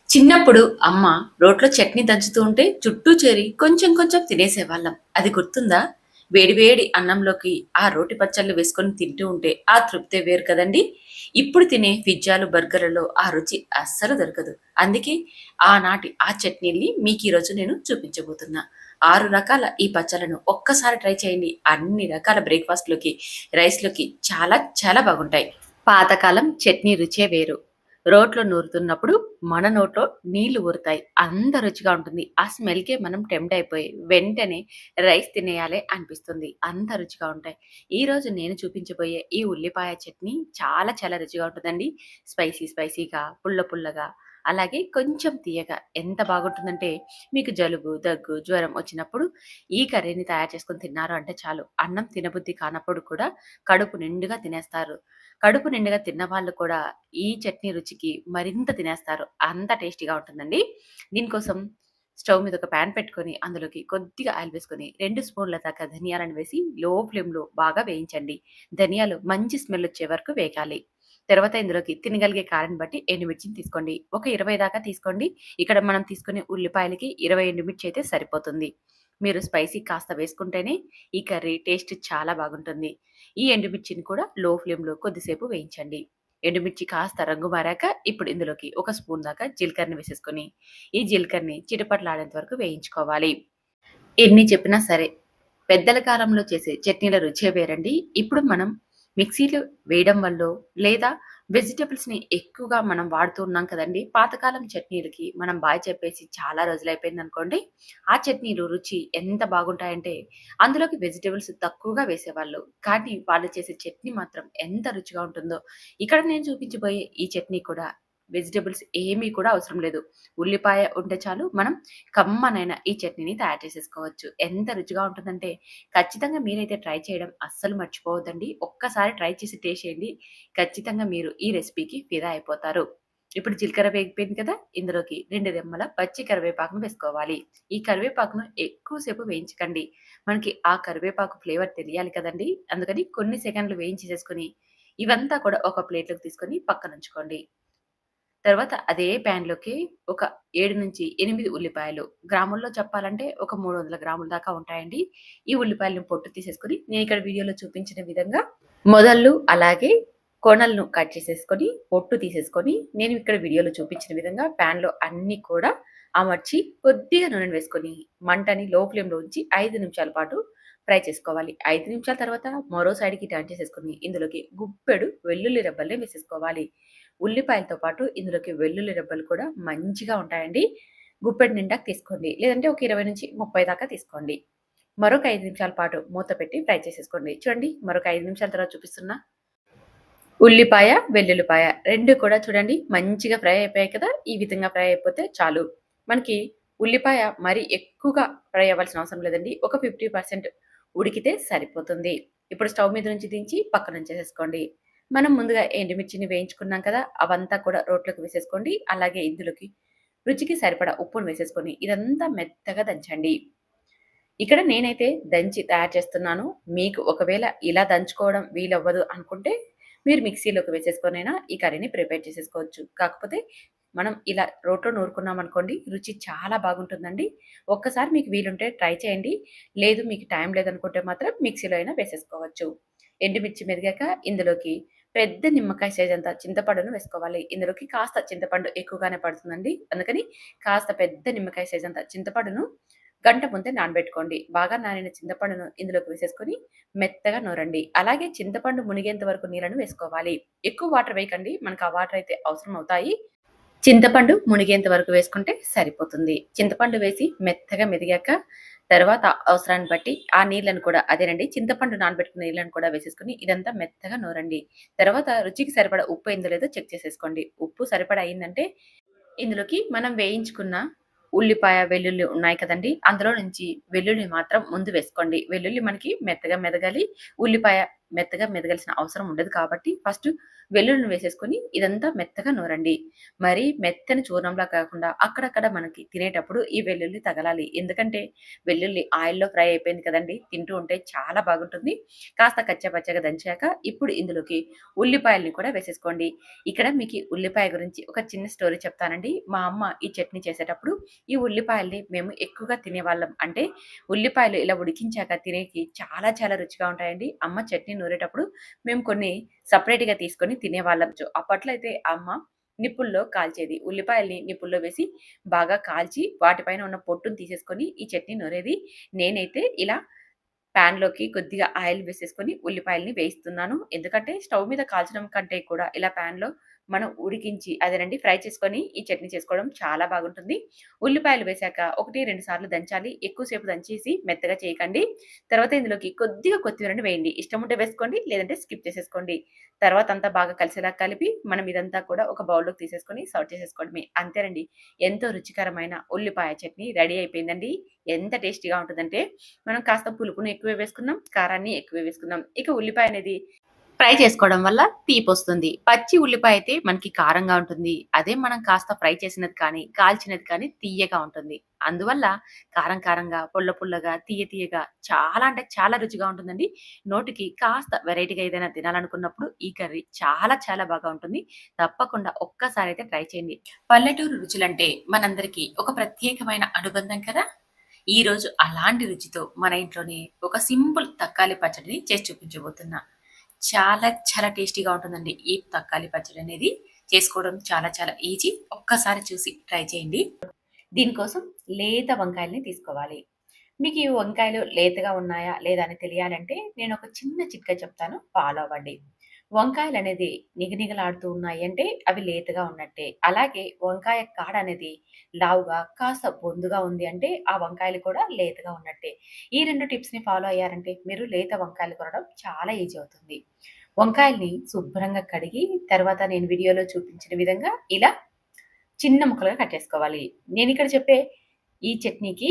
చిన్నప్పుడు అమ్మ రోట్లో చట్నీ దంచుతూ ఉంటే చుట్టూ చేరి కొంచెం కొంచెం తినేసేవాళ్ళం. అది గుర్తుందా? వేడి వేడి అన్నంలోకి ఆ రోటి పచ్చళ్ళు వేసుకొని తింటూ ఉంటే ఆ తృప్తే వేరు కదండీ! ఇప్పుడు తినే పిజ్జాలు, బర్గర్‌లలో ఆ రుచి అస్సలు దొరకదు. అందుకే ఆనాటి ఆ చట్నీల్ని మీకీరోజు నేను చూపించబోతున్నా. 6 రకాల ఈ పచ్చళ్ళను ఒక్కసారి ట్రై చేయండి. అన్ని రకాల బ్రేక్‌ఫాస్ట్‌లోకి, రైస్‌లోకి చాలా చాలా బాగుంటాయి. పాతకాలం చట్నీ రుచే వేరు. రోట్లో నూరుతున్నప్పుడు మన నోట్లో నీళ్లు ఊరుతాయి. అంత రుచిగా ఉంటుంది. ఆ స్మెల్‌కే మనం టెంప్ట్ అయిపోయి వెంటనే రైస్ తినేయాలే అనిపిస్తుంది. అంత రుచిగా ఉంటాయి. ఈరోజు నేను చూపించబోయే ఈ ఉల్లిపాయ చట్నీ చాలా చాలా రుచిగా ఉంటుందండి. స్పైసీ స్పైసీగా, పుల్ల పుల్లగా అలాగే కొంచెం తియ్యగా ఎంత బాగుంటుందంటే మీకు జలుబు, దగ్గు, జ్వరం వచ్చినప్పుడు ఈ కర్రీని తయారు చేసుకొని తిన్నారు అంటే చాలు. అన్నం తినబుద్ధి కానప్పుడు కూడా కడుపు నిండుగా తినేస్తారు. కడుపు నిండుగా తిన్నవాళ్ళు కూడా ఈ చట్నీ రుచికి మరింత తినేస్తారు. అంత టేస్టీగా ఉంటుందండి. దీనికోసం స్టవ్ మీద ఒక పాన్ పెట్టుకొని, అందులోకి కొద్దిగా ఆయిల్ వేసుకొని, 2 స్పూన్ల దాకా ధనియాలను వేసి లో ఫ్లేమ్‌లో బాగా వేయించండి. ధనియాలు మంచి స్మెల్ వచ్చే వరకు వేగాలి. తర్వాత ఇందులోకి తినగలిగే కారాన్ని బట్టి ఎండుమిర్చిని తీసుకోండి. ఒక 20 దాకా తీసుకోండి. ఇక్కడ మనం తీసుకునే ఉల్లిపాయలకి 20 ఎండుమిర్చి అయితే సరిపోతుంది. మీరు స్పైసీ కాస్త వేసుకుంటేనే ఈ కర్రీ టేస్ట్ చాలా బాగుంటుంది. ఈ ఎండుమిర్చిని కూడా లో ఫ్లేమ్‌లో కొద్దిసేపు వేయించండి. ఎండుమిర్చి కాస్త రంగు మారాక ఇప్పుడు ఇందులోకి ఒక స్పూన్ దాకా జీలకర్రని వేసేసుకొని, ఈ జీలకర్రని చిటపటలాడేంత వరకు వేయించుకోవాలి. ఎన్ని చెప్పినా సరే, పెద్దల కాలంలో చేసే చట్నీల రుచే వేరండి. ఇప్పుడు మనం మిక్సీలో వేయడం వల్లో, లేదా వెజిటబుల్స్‌ని ఎక్కువగా మనం వాడుతూ ఉన్నాం కదండీ! పాతకాలం చట్నీలకి మనం బాయ్ చెప్పేసి చాలా రోజులైపోయిందనుకోండి. ఆ చట్నీలు రుచి ఎంత బాగుంటాయంటే, అందులోకి వెజిటబుల్స్ తక్కువగా వేసేవాళ్ళు. కానీ వాళ్ళు చేసే చట్నీ మాత్రం ఎంత రుచిగా ఉంటుందో. ఇక్కడ నేను చూపించబోయే ఈ చట్నీ కూడా వెజిటబుల్స్ ఏమీ కూడా అవసరం లేదు. ఉల్లిపాయ ఉంటే చాలు మనం కమ్మనైన ఈ చట్నీని తయారు చేసేసుకోవచ్చు. ఎంత రుచిగా ఉంటుందంటే, ఖచ్చితంగా మీరైతే ట్రై చేయడం అస్సలు మర్చిపోవద్దండి. ఒక్కసారి ట్రై చేసి టేస్ట్ చేయండి. ఖచ్చితంగా మీరు ఈ రెసిపీకి ఫిదా అయిపోతారు. ఇప్పుడు జీలకర్ర వేగిపోయింది కదా! ఇందులోకి 2 రెమ్మల పచ్చి కరివేపాకును వేసుకోవాలి. ఈ కరివేపాకును ఎక్కువ సేపు వేయించకండి. మనకి ఆ కరివేపాకు ఫ్లేవర్ తెలియాలి కదండీ! అందుకని కొన్ని సెకన్లు వేయించేసేసుకొని, ఇవంతా కూడా ఒక ప్లేట్‌లోకి తీసుకొని పక్కనుంచుకోండి. తర్వాత అదే ప్యాన్‌లోకి ఒక 7-8 ఉల్లిపాయలు, గ్రాముల్లో చెప్పాలంటే ఒక 300 గ్రాముల దాకా ఉంటాయండి. ఈ ఉల్లిపాయలను పొట్టు తీసేసుకొని, నేనిక్కడ వీడియోలో చూపించిన విధంగా మొదళ్ళు అలాగే కొనలను కట్ చేసేసుకొని, పొట్టు తీసేసుకొని, నేను ఇక్కడ వీడియోలో చూపించిన విధంగా ప్యాన్‌లో అన్నీ కూడా అమర్చి, కొద్దిగా నూనెను వేసుకొని, మంటని లో ఫ్లేమ్‌లో ఉంచి 5 నిమిషాల పాటు ఫ్రై చేసుకోవాలి. 5 నిమిషాల తర్వాత మరో సైడ్‌కి టర్న్ చేసేసుకొని, ఇందులోకి గుప్పెడు వెల్లుల్లి రెబ్బల్ని వేసేసుకోవాలి. ఉల్లిపాయలతో పాటు ఇందులోకి వెల్లుల్లి రెబ్బలు కూడా మంచిగా ఉంటాయండి. గుప్పెడు నిండాకు తీసుకోండి. లేదంటే ఒక 20-30 దాకా తీసుకోండి. మరొక 5 నిమిషాల పాటు మూత పెట్టి ఫ్రై చేసేసుకోండి. చూడండి మరొక 5 నిమిషాల తర్వాత చూపిస్తున్నా. ఉల్లిపాయ, వెల్లుల్లిపాయ 2 కూడా చూడండి మంచిగా ఫ్రై అయిపోయాయి కదా! ఈ విధంగా ఫ్రై అయిపోతే చాలు. మనకి ఉల్లిపాయ మరి ఎక్కువగా ఫ్రై అవ్వాల్సిన అవసరం లేదండి. ఒక 50% ఉడికితే సరిపోతుంది. ఇప్పుడు స్టవ్ మీద నుంచి దించి పక్కనుంచేసేసుకోండి. మనం ముందుగా ఎండుమిర్చిని వేయించుకున్నాం కదా! అవంతా కూడా రోట్లోకి వేసేసుకోండి. అలాగే ఇందులోకి రుచికి సరిపడా ఉప్పును వేసేసుకొని ఇదంతా మెత్తగా దంచండి. ఇక్కడ నేనైతే దంచి తయారు చేస్తున్నాను. మీకు ఒకవేళ ఇలా దంచుకోవడం వీలవ్వదు అనుకుంటే, మీరు మిక్సీలోకి వేసేసుకొనైనా ఈ కర్రీని ప్రిపేర్ చేసేసుకోవచ్చు. కాకపోతే మనం ఇలా రోట్లో నూరుకున్నామనుకోండి, రుచి చాలా బాగుంటుందండి. ఒక్కసారి మీకు వీలుంటే ట్రై చేయండి. లేదు మీకు టైం లేదనుకుంటే మాత్రం మిక్సీలో అయినా వేసేసుకోవచ్చు. ఎండుమిర్చి మెదిగాక ఇందులోకి పెద్ద నిమ్మకాయ సైజంత చింతపండును వేసుకోవాలి. ఇందులోకి కాస్త చింతపండు ఎక్కువగానే పడుతుందండి. అందుకని కాస్త పెద్ద నిమ్మకాయ సైజంత చింతపండును గంట ముందే నానబెట్టుకోండి. బాగా నానిన చింతపండును ఇందులోకి వేసేసుకొని మెత్తగా నూరండి. అలాగే చింతపండు మునిగేంత వరకు నీళ్ళను వేసుకోవాలి. ఎక్కువ వాటర్ వేయకండి. మనకు ఆ వాటర్ అయితే అవసరం అవుతాయి. చింతపండు మునిగేంత వరకు వేసుకుంటే సరిపోతుంది. చింతపండు వేసి మెత్తగా మెదిగాక తర్వాత అవసరాన్ని బట్టి ఆ నీళ్ళను కూడా అదేనండి చింతపండు నానబెట్టుకున్న నీళ్ళను కూడా వేసేసుకొని ఇదంతా మెత్తగా నూరండి. తర్వాత రుచికి సరిపడా ఉప్పు అయిందో లేదో చెక్ చేసేసుకోండి. ఉప్పు సరిపడా అయిందంటే ఇందులోకి మనం వేయించుకున్న ఉల్లిపాయ, వెల్లుల్లి ఉన్నాయి కదండీ! అందులో నుంచి వెల్లుల్లి మాత్రం ముందు వేసుకోండి. వెల్లుల్లి మనకి మెత్తగా మెదగాలి. ఉల్లిపాయ మెత్తగా మెదగాల్సిన అవసరం ఉండదు కాబట్టి ఫస్ట్ వెల్లుల్లిని వేసేసుకొని ఇదంతా మెత్తగా నూరండి. మరి మెత్తని చూర్ణంలా కాకుండా అక్కడక్కడ మనకి తినేటప్పుడు ఈ వెల్లుల్లి తగలాలి. ఎందుకంటే వెల్లుల్లి ఆయిల్‌లో ఫ్రై అయిపోయింది కదండీ! తింటూ ఉంటే చాలా బాగుంటుంది. కాస్త కచ్చాపచ్చాగా దంచాక ఇప్పుడు ఇందులోకి ఉల్లిపాయల్ని కూడా వేసేసుకోండి. ఇక్కడ మీకి ఉల్లిపాయ గురించి ఒక చిన్న స్టోరీ చెప్తానండి. మా అమ్మ ఈ చట్నీ చేసేటప్పుడు ఈ ఉల్లిపాయల్ని మేము ఎక్కువగా తినేవాళ్ళం. అంటే ఉల్లిపాయలు ఇలా ఉడికించాక తినేకి చాలా చాలా రుచిగా ఉంటాయండి. అమ్మ చట్నీ నూరేటప్పుడు మేము కొన్ని సెపరేట్‌గా తీసుకొని తినేవాళ్ళం. అప్పట్లో అయితే అమ్మ నిప్పుల్లో కాల్చేది. ఉల్లిపాయల్ని నిప్పుల్లో వేసి బాగా కాల్చి వాటిపైన ఉన్న పొట్టుని తీసేసుకొని ఈ చట్నీ నూరేది. నేనైతే ఇలా పాన్‌లోకి కొద్దిగా ఆయిల్ వేసేసుకొని ఉల్లిపాయల్ని వేయిస్తున్నాను. ఎందుకంటే స్టవ్ మీద కాల్చడం కంటే కూడా ఇలా పాన్‌లో మనం ఉడికించి అదేనండి ఫ్రై చేసుకొని ఈ చట్నీ చేసుకోవడం చాలా బాగుంటుంది. ఉల్లిపాయలు వేశాక 1, 2 సార్లు దంచాలి. ఎక్కువ సేపు దంచేసి మెత్తగా చేయకండి. తర్వాత ఇందులోకి కొద్దిగా కొత్తిమీరని వేయండి. ఇష్టముంటే వేసుకోండి. లేదంటే స్కిప్ చేసేసుకోండి. తర్వాత అంతా బాగా కలిసేలా కలిపి మనం ఇదంతా కూడా ఒక బౌల్‌లోకి తీసేసుకొని సర్వ్ చేసేసుకోవడమే. అంతేనండి. ఎంతో రుచికరమైన ఉల్లిపాయ చట్నీ రెడీ అయిపోయిందండి. ఎంత టేస్టీగా ఉంటుందంటే మనం కాస్త పులుపుని ఎక్కువే వేసుకున్నాం. కారాన్ని ఎక్కువే వేసుకున్నాం. ఇక ఉల్లిపాయ అనేది ఫ్రై చేసుకోవడం వల్ల తీపొస్తుంది. పచ్చి ఉల్లిపాయ అయితే మనకి కారంగా ఉంటుంది. అదే మనం కాస్త ఫ్రై చేసినది కానీ, కాల్చినది కానీ తియ్యగా ఉంటుంది. అందువల్ల కారం కారంగా, పుల్ల పుల్లగా, తియ్య తియ్యగా చాలా అంటే చాలా రుచిగా ఉంటుందండి. నోటికి కాస్త వెరైటీగా ఏదైనా తినాలనుకున్నప్పుడు ఈ కర్రీ చాలా చాలా బాగా ఉంటుంది. తప్పకుండా ఒక్కసారైతే ట్రై చేయండి. పల్లెటూరు రుచులంటే మనందరికీ ఒక ప్రత్యేకమైన అనుబంధం కదా! ఈరోజు అలాంటి రుచితో మన ఇంట్లోనే ఒక సింపుల్ తక్కాలి పచ్చడిని చేసి చూపించబోతున్నా. చాలా చాలా టేస్టీగా ఉంటుందండి. ఈ తక్కాలి పచ్చడి అనేది చేసుకోవడం చాలా చాలా ఈజీ. ఒక్కసారి చూసి ట్రై చేయండి. దీనికోసం లేత వంకాయల్ని తీసుకోవాలి. మీకు ఈ వంకాయలు లేతగా ఉన్నాయా లేదా అని తెలియాలంటే నేను ఒక చిన్న చిట్కా చెప్తాను. ఫాలో అవ్వండి. వంకాయలనేది నిగనిగలాడుతూ ఉన్నాయి అంటే అవి లేతగా ఉన్నట్టే. అలాగే వంకాయ కాడ అనేది లావుగా కాస్త బొందుగా ఉంది అంటే ఆ వంకాయలు కూడా లేతగా ఉన్నట్టే. ఈ 2 టిప్స్‌ని ఫాలో అయ్యారంటే మీరు లేత వంకాయలు కొనడం చాలా ఈజీ అవుతుంది. వంకాయల్ని శుభ్రంగా కడిగి తర్వాత నేను వీడియోలో చూపించిన విధంగా ఇలా చిన్న ముక్కలుగా కట్ చేసుకోవాలి. నేనిక్కడ చెప్పే ఈ చట్నీకి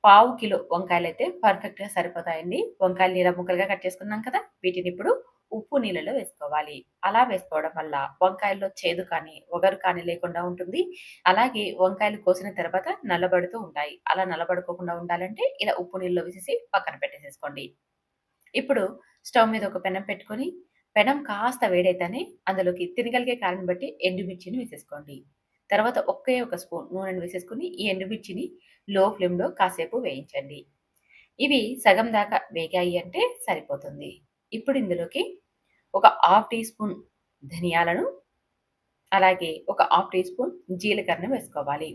పావు కిలో వంకాయలైతే పర్ఫెక్ట్‌గా సరిపోతాయండి. వంకాయల్ని ఇలా ముక్కలుగా కట్ చేసుకున్నాం కదా! వీటినిప్పుడు ఉప్పు నీళ్ళలో వేసుకోవాలి. అలా వేసుకోవడం వల్ల వంకాయల్లో చేదు కానీ, వగరు కానీ లేకుండా ఉంటుంది. అలాగే వంకాయలు కోసిన తర్వాత నల్లబడుతూ ఉంటాయి. అలా నల్లబడుకోకుండా ఉండాలంటే ఇలా ఉప్పు నీళ్ళలో వేసేసి పక్కన పెట్టేసేసుకోండి. ఇప్పుడు స్టవ్ మీద ఒక పెనం పెట్టుకొని, పెనం కాస్త వేడైతానే అందులోకి తినగలిగే కారాన్ని బట్టి ఎండుమిర్చిని వేసేసుకోండి. తర్వాత ఒకే ఒక స్పూన్ నూనెను వేసేసుకొని, ఈ ఎండుమిర్చిని లో ఫ్లేమ్‌లో కాసేపు వేయించండి. ఇవి సగం దాకా వేగాయి అంటే సరిపోతుంది. ఇప్పుడు ఇందులోకి ఒక హాఫ్ టీ స్పూన్ ధనియాలను, అలాగే ఒక హాఫ్ టీ స్పూన్ జీలకర్ర వేసుకోవాలి.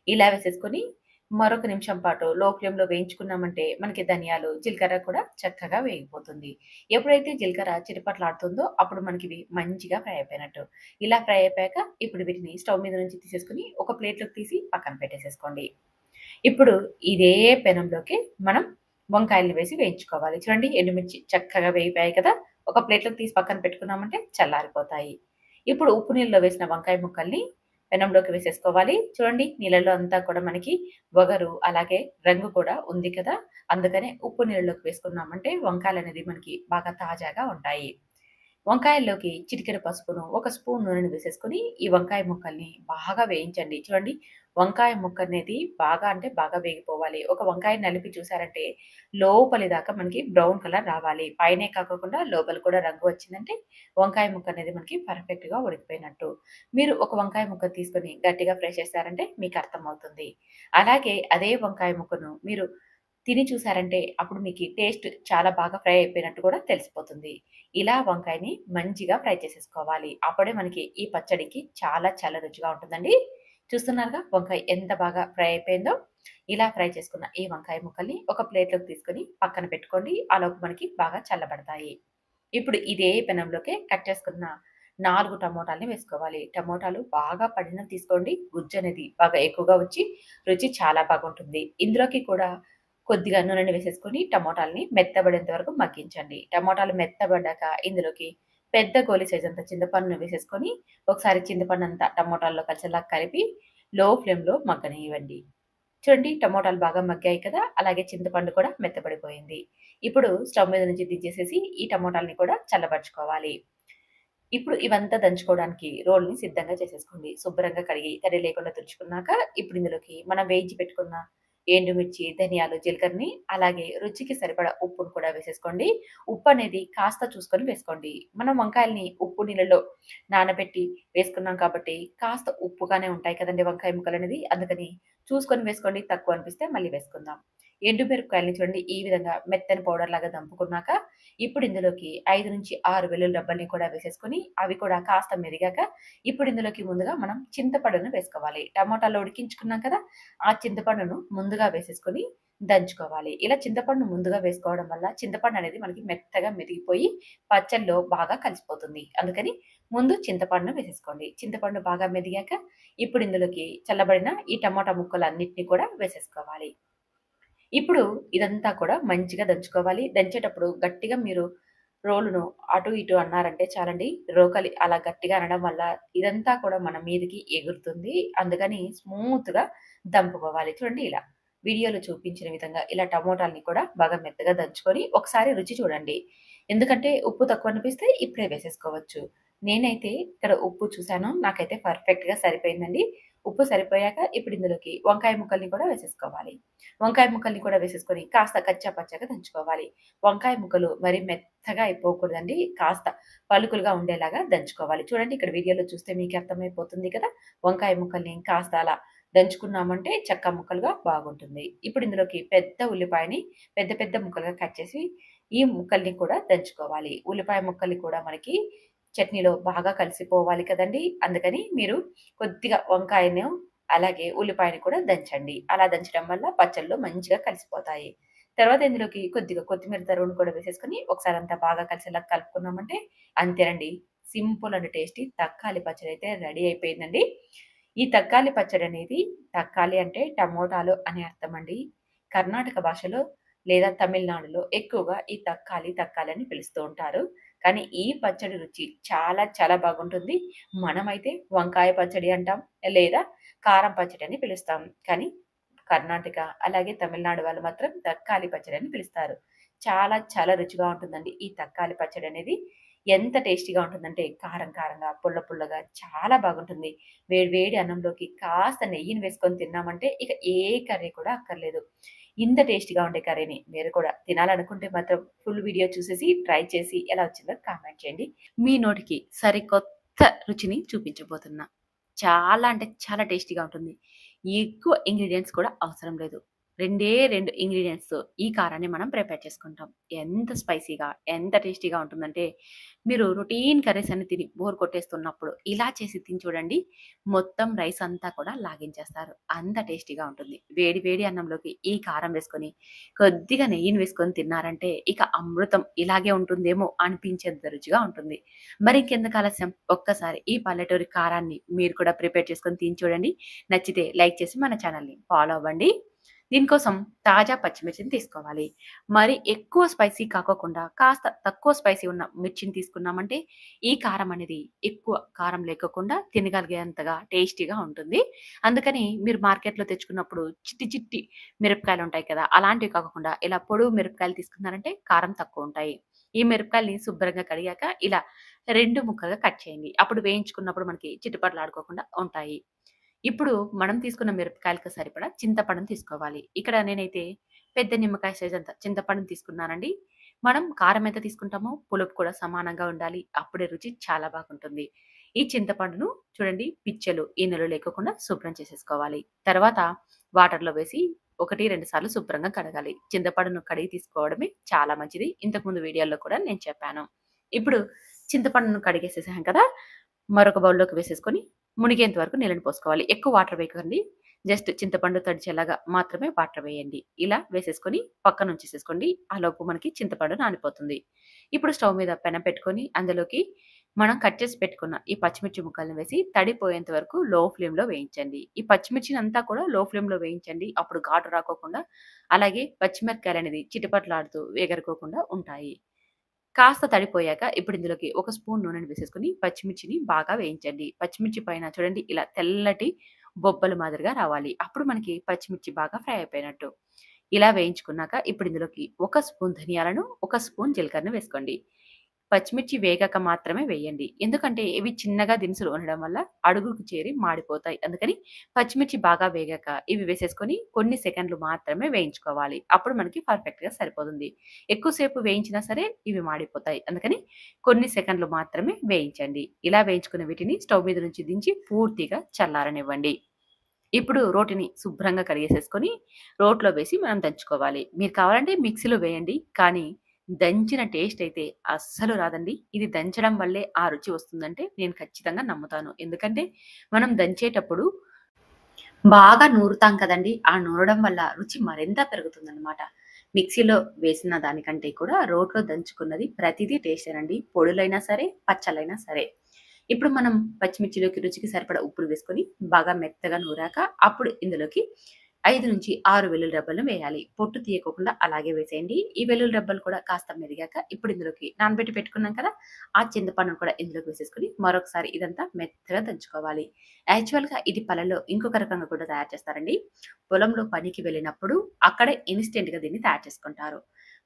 ఇలా వేసేసుకొని మరొక నిమిషం పాటు లో ఫ్లేమ్‌లో వేయించుకున్నామంటే మనకి ధనియాలు, జీలకర్ర కూడా చక్కగా వేగిపోతుంది. ఎప్పుడైతే జీలకర్ర చిటపటలాడుతుందో అప్పుడు మనకివి మంచిగా ఫ్రై అయిపోయినట్టు. ఇలా ఫ్రై అయిపోయాక ఇప్పుడు వీటిని స్టవ్ మీద నుంచి తీసేసుకొని ఒక ప్లేట్‌లోకి తీసి పక్కన పెట్టేసేసుకోండి. ఇప్పుడు ఇదే పెనంలోకి మనం వంకాయల్ని వేసి వేయించుకోవాలి. చూడండి ఎండుమిర్చి చక్కగా వేగిపోయాయి కదా! ఒక ప్లేట్‌లోకి తీసి పక్కన పెట్టుకున్నామంటే చల్లారిపోతాయి. ఇప్పుడు ఉప్పు నీళ్ళలో వేసిన వంకాయ ముక్కల్ని పెనంలోకి వేసేసుకోవాలి. చూడండి నీళ్ళలో అంతా కూడా మనకి వగరు, అలాగే రంగు కూడా ఉంది కదా! అందుకనే ఉప్పు నీళ్ళలోకి వేసుకున్నామంటే వంకాయలనేది మనకి బాగా తాజాగా ఉంటాయి. వంకాయల్లోకి చిటికెడు పసుపును, ఒక స్పూన్ నూనెను వేసేసుకొని, ఈ వంకాయ ముక్కల్ని బాగా వేయించండి. చూడండి వంకాయ ముక్కనేది బాగా అంటే బాగా వేగిపోవాలి. ఒక వంకాయ నలిపి చూసారంటే లోపలి దాకా మనకి బ్రౌన్ కలర్ రావాలి. పైనే కాకోకుండా లోపల కూడా రంగు వచ్చిందంటే వంకాయ ముక్కనేది మనకి పర్ఫెక్ట్‌గా ఉడికిపోయినట్టు. మీరు ఒక వంకాయ ముక్క తీసుకొని గట్టిగా ఫ్రై చేశారంటే మీకు అర్థమవుతుంది. అలాగే అదే వంకాయ ముక్కను మీరు తిని చూసారంటే అప్పుడు మీకి టేస్ట్ చాలా బాగా ఫ్రై అయిపోయినట్టు కూడా తెలిసిపోతుంది. ఇలా వంకాయని మంచిగా ఫ్రై చేసేసుకోవాలి. అప్పుడే మనకి ఈ పచ్చడికి చాలా చాలా రుచిగా ఉంటుందండి. చూస్తున్నారుగా వంకాయ ఎంత బాగా ఫ్రై అయిపోయిందో. ఇలా ఫ్రై చేసుకున్న ఈ వంకాయ ముక్కల్ని ఒక ప్లేట్‌లోకి తీసుకొని పక్కన పెట్టుకోండి. ఆలోపు మనకి బాగా చల్లబడతాయి. ఇప్పుడు ఇదే పెనంలోకే కట్ చేసుకున్న 4 టమోటాలని వేసుకోవాలి. టమోటాలు బాగా పడినవి తీసుకోండి. గుజ్జనేది బాగా ఎక్కువగా వచ్చి రుచి చాలా బాగుంటుంది. ఇందులోకి కూడా కొద్దిగా నూనెని వేసేసుకొని టమోటాలని మెత్తబడేంత వరకు మగ్గించండి. టమోటాలు మెత్తబడ్డాక ఇందులోకి పెద్ద గోలి సైజంత చింతపండును వేసేసుకొని ఒకసారి చింతపండంతా టమోటాల్లో కలిసేలా కలిపి లో ఫ్లేమ్‌లో మగ్గనివ్వండి. చూడండి టమోటాలు బాగా మగ్గాయి కదా! అలాగే చింతపండు కూడా మెత్తబడిపోయింది. ఇప్పుడు స్టవ్ మీద నుంచి దించేసేసి ఈ టమోటాలని కూడా చల్లబరుచుకోవాలి. ఇప్పుడు ఇవంతా దంచుకోవడానికి రోల్‌ని సిద్ధంగా చేసేసుకోండి. శుభ్రంగా కడిగి తడి లేకుండా తుడుచుకున్నాక ఇప్పుడు ఇందులోకి మనం వేయించి పెట్టుకున్న ఎండుమిర్చి, ధనియాలు, జీలకర్రని అలాగే రుచికి సరిపడా ఉప్పును కూడా వేసేసుకోండి. ఉప్పనేది కాస్త చూసుకొని వేసుకోండి. మనం వంకాయలని ఉప్పు నీళ్ళలో నానబెట్టి వేసుకున్నాం కాబట్టి కాస్త ఉప్పుగానే ఉంటాయి కదండీ వంకాయ ముక్కలనేది. అందుకని చూసుకొని వేసుకోండి. తక్కువ అనిపిస్తే మళ్ళీ వేసుకుందాం. ఎండు మిరపకాయలని చూడండి ఈ విధంగా మెత్తని పౌడర్‌లాగా దంపుకున్నాక ఇప్పుడు ఇందులోకి 5-6 వెల్లుల్లి రెబ్బల్ని కూడా వేసేసుకొని, అవి కూడా కాస్త మెరిగాక, ఇప్పుడు ఇందులోకి ముందుగా మనం చింతపండును వేసుకోవాలి. టమాటాలో ఉడికించుకున్నాం కదా! ఆ చింతపండును ముందుగా వేసేసుకొని దంచుకోవాలి. ఇలా చింతపండును ముందుగా వేసుకోవడం వల్ల చింతపండు అనేది మనకి మెత్తగా మెదిగిపోయి పచ్చడిలో బాగా కలిసిపోతుంది. అందుకని ముందు చింతపండును వేసేసుకోండి. చింతపండు బాగా మెదిగాక, ఇప్పుడు ఇందులోకి చల్లబడిన ఈ టమాటా ముక్కలన్నిటిని కూడా వేసేసుకోవాలి. ఇప్పుడు ఇదంతా కూడా మంచిగా దంచుకోవాలి. దంచేటప్పుడు గట్టిగా మీరు రోలును అటు ఇటు అన్నారంటే చాలండి. రోకలి అలా గట్టిగా అనడం వల్ల ఇదంతా కూడా మన మీదకి ఎగురుతుంది. అందుకని స్మూత్‌గా దంపుకోవాలి. చూడండి ఇలా. వీడియోలో చూపించిన విధంగా ఇలా టమోటాల్ని కూడా బాగా మెత్తగా దంచుకొని ఒకసారి రుచి చూడండి. ఎందుకంటే ఉప్పు తక్కువ అనిపిస్తే ఇప్పుడే వేసేసుకోవచ్చు. నేనైతే ఇక్కడ ఉప్పు చూసాను. నాకైతే పర్ఫెక్ట్‌గా సరిపోయిందండి. ఉప్పు సరిపోయాక ఇప్పుడు ఇందులోకి వంకాయ ముక్కల్ని కూడా వేసేసుకోవాలి. వంకాయ ముక్కల్ని కూడా వేసేసుకొని కాస్త కచ్చా పచ్చాగా దంచుకోవాలి. వంకాయ ముక్కలు మరి మెత్తగా అయిపోకూడదండి. కాస్త పలుకులుగా ఉండేలాగా దంచుకోవాలి. చూడండి ఇక్కడ వీడియోలో చూస్తే మీకే అర్థమైపోతుంది కదా! వంకాయ ముక్కల్ని కాస్త అలా దంచుకున్నామంటే చెక్క ముక్కలుగా బాగుంటుంది. ఇప్పుడు ఇందులోకి పెద్ద ఉల్లిపాయని పెద్ద పెద్ద ముక్కలుగా కట్ చేసి ఈ ముక్కల్ని కూడా దంచుకోవాలి. ఉల్లిపాయ ముక్కల్ని కూడా మనకి చట్నీలో బాగా కలిసిపోవాలి కదండీ! అందుకని మీరు కొద్దిగా వంకాయను అలాగే ఉల్లిపాయని కూడా దంచండి. అలా దంచడం వల్ల పచ్చళ్ళు మంచిగా కలిసిపోతాయి. తర్వాత ఇందులోకి కొద్దిగా కొత్తిమీర తరుగును కూడా వేసేసుకొని ఒకసారి అంతా బాగా కలిసేలా కలుపుకున్నామంటే అంతేనండి. సింపుల్ అండ్ టేస్టీ తక్కాలి పచ్చడైతే రెడీ అయిపోయిందండి. ఈ తక్కాలి పచ్చడనేది తక్కాలి అంటే టమోటాలు అని అర్థమండి. కర్ణాటక భాషలో లేదా తమిళనాడులో ఎక్కువగా ఈ తక్కాలి, తక్కాలి అని పిలుస్తూ ఉంటారు. కానీ ఈ పచ్చడి రుచి చాలా చాలా బాగుంటుంది. మనమైతే వంకాయ పచ్చడి అంటాం. లేదా కారం పచ్చడి అని పిలుస్తాం. కానీ కర్ణాటక అలాగే తమిళనాడు వాళ్ళు మాత్రం తక్కాలి పచ్చడి అని పిలుస్తారు. చాలా చాలా రుచిగా ఉంటుందండి ఈ తక్కాలి పచ్చడనేది. ఎంత టేస్టీగా ఉంటుందంటే కారం కారంగా, పుల్ల పుల్లగా చాలా బాగుంటుంది. వేడి వేడి అన్నంలోకి కాస్త నెయ్యిని వేసుకొని తిన్నామంటే ఇక ఏ కర్రీ కూడా అక్కర్లేదు. ఇంత టేస్టీగా ఉండే కర్రీని మీరు కూడా తినాలనుకుంటే మాత్రం ఫుల్ వీడియో చూసేసి ట్రై చేసి ఎలా వచ్చిందో కామెంట్ చేయండి. మీ నోటికి సరికొత్త రుచిని చూపించబోతున్నా. చాలా అంటే చాలా టేస్టీగా ఉంటుంది. ఎక్కువ ఇంగ్రీడియెంట్స్ కూడా అవసరం లేదు. 2 ఇంగ్రీడియెంట్స్‌తో ఈ కారాన్ని మనం ప్రిపేర్ చేసుకుంటాం. ఎంత స్పైసీగా, ఎంత టేస్టీగా ఉంటుందంటే, మీరు రొటీన్ కర్రీస్ అన్ని తిని బోర్ కొట్టేస్తున్నప్పుడు ఇలా చేసి తిని చూడండి. మొత్తం రైస్ అంతా కూడా లాగించేస్తారు. అంత టేస్టీగా ఉంటుంది. వేడి వేడి అన్నంలోకి ఈ కారం వేసుకొని, కొద్దిగా నెయ్యిని వేసుకొని తిన్నారంటే, ఇక అమృతం ఇలాగే ఉంటుందేమో అనిపించేంత రుచిగా ఉంటుంది. మరి ఇంకెందుకు ఆలస్యం ఒక్కసారి ఈ పల్లెటూరి కారాన్ని మీరు కూడా ప్రిపేర్ చేసుకొని తిని చూడండి. నచ్చితే లైక్ చేసి మన ఛానల్‌ని ఫాలో అవ్వండి. దీనికోసం తాజా పచ్చిమిర్చిని తీసుకోవాలి. మరి ఎక్కువ స్పైసీ కాకోకుండా కాస్త తక్కువ స్పైసీ ఉన్న మిర్చిని తీసుకున్నామంటే ఈ కారం అనేది ఎక్కువ కారం లేకోకుండా తినగలిగేంతగా టేస్టీగా ఉంటుంది. అందుకని మీరు మార్కెట్‌లో తెచ్చుకున్నప్పుడు చిట్టి చిట్టి మిరపకాయలుంటాయి కదా! అలాంటివి కాకోకుండా ఇలా పొడవు మిరపకాయలు తీసుకున్నారంటే కారం తక్కువుంటాయి. ఈ మిరపకాయల్ని శుభ్రంగా కడిగాక ఇలా 2 ముక్కలుగా కట్ చేయండి. అప్పుడు వేయించుకున్నప్పుడు మనకి చిటపటలాడుకోకుండా ఉంటాయి. ఇప్పుడు మనం తీసుకున్న మిరపకాయలకు సరిపడా చింతపండును తీసుకోవాలి. ఇక్కడ నేనైతే పెద్ద నిమ్మకాయ సైజ్ అంత చింతపండును తీసుకున్నానండి. మనం కారం ఎంత తీసుకుంటామో పులుపు కూడా సమానంగా ఉండాలి. అప్పుడే రుచి చాలా బాగుంటుంది. ఈ చింతపండును చూడండి పిచ్చలు, ఈనెలు లేకోకుండా శుభ్రం చేసేసుకోవాలి. తర్వాత వాటర్‌లో వేసి 1, 2 సార్లు శుభ్రంగా కడగాలి. చింతపండును కడిగి తీసుకోవడమే చాలా మంచిది. ఇంతకుముందు వీడియోలో కూడా నేను చెప్పాను. ఇప్పుడు చింతపండును కడిగేసేసాం కదా! మరొక బౌల్‌లోకి వేసేసుకొని మునిగేంత వరకు నీళ్ళని పోసుకోవాలి. ఎక్కువ వాటర్ వేయకండి. జస్ట్ చింతపండు తడిచేలాగా మాత్రమే వాటర్ వేయండి. ఇలా వేసేసుకొని పక్కనుంచేసేసుకోండి. ఆలోపు మనకి చింతపండు నానిపోతుంది. ఇప్పుడు స్టవ్ మీద పెనం పెట్టుకొని అందులోకి మనం కట్ చేసి పెట్టుకున్న ఈ పచ్చిమిర్చి ముక్కల్ని వేసి తడిపోయేంత వరకు లో ఫ్లేమ్‌లో వేయించండి. ఈ పచ్చిమిర్చినంతా కూడా లో ఫ్లేమ్‌లో వేయించండి. అప్పుడు ఘాటు రాకోకుండా అలాగే పచ్చిమిరపకాయలనేది చిటపటలాడుతూ ఎగరుకోకుండా ఉంటాయి. కాస్త తడిపోయాక ఇప్పుడు ఇందులోకి ఒక స్పూన్ నూనెను వేసేసుకొని పచ్చిమిర్చిని బాగా వేయించండి. పచ్చిమిర్చి పైన చూడండి ఇలా తెల్లటి బొబ్బలు మాదిరిగా రావాలి. అప్పుడు మనకి పచ్చిమిర్చి బాగా ఫ్రై అయిపోయినట్టు. ఇలా వేయించుకున్నాక ఇప్పుడు ఇందులోకి 1 స్పూన్ ధనియాలను, 1 స్పూన్ జీలకర్రను వేసుకోండి. పచ్చిమిర్చి వేగాక మాత్రమే వేయండి. ఎందుకంటే ఇవి చిన్నగా దినుసులు ఉండడం వల్ల అడుగుకు చేరి మాడిపోతాయి. అందుకని పచ్చిమిర్చి బాగా వేగాక ఇవి వేసేసుకొని కొన్ని సెకండ్లు మాత్రమే వేయించుకోవాలి. అప్పుడు మనకి పర్ఫెక్ట్‌గా సరిపోతుంది. ఎక్కువ సేపు వేయించినా సరే ఇవి మాడిపోతాయి. అందుకని కొన్ని సెకండ్లు మాత్రమే వేయించండి. ఇలా వేయించుకున్న వీటిని స్టవ్ మీద నుంచి దించి పూర్తిగా చల్లారనివ్వండి. ఇప్పుడు రోటిని శుభ్రంగా కడిగేసేసుకొని రోట్లో వేసి మనం దంచుకోవాలి. మీరు కావాలంటే మిక్సీలో వేయండి. కానీ దంచిన టేస్ట్ అయితే అస్సలు రాదండి. ఇది దంచడం వల్లే ఆ రుచి వస్తుందంటే నేను ఖచ్చితంగా నమ్ముతాను. ఎందుకంటే మనం దంచేటప్పుడు బాగా నూరుతాం కదండీ! ఆ నూరడం వల్ల రుచి మరింత పెరుగుతుందనమాట. మిక్సీలో వేసిన దానికంటే కూడా రోట్లో దంచుకున్నది ప్రతిదీ టేస్టేనండి. పొడులైనా సరే, పచ్చళ్ళైనా సరే. ఇప్పుడు మనం పచ్చిమిర్చిలోకి రుచికి సరిపడా ఉప్పును వేసుకొని బాగా మెత్తగా నూరాక అప్పుడు ఇందులోకి 5-6 వెల్లుల్లి రెబ్బలను వేయాలి. పొట్టు తీయకోకుండా అలాగే వేసేయండి. ఈ వెల్లుల్లి రెబ్బలు కూడా కాస్త మెదిగాక ఇప్పుడు ఇందులోకి నానబెట్టి పెట్టుకున్నాం కదా! ఆ చింతపండును కూడా ఇందులోకి వేసేసుకొని మరొకసారి ఇదంతా మెత్తగా దంచుకోవాలి. యాక్చువల్‌గా ఇది పల్లెల్లో ఇంకొక రకంగా కూడా తయారు చేస్తారండి. పొలంలో పనికి వెళ్ళినప్పుడు అక్కడే ఇన్‌స్టంట్‌గా దీన్ని తయారు చేసుకుంటారు.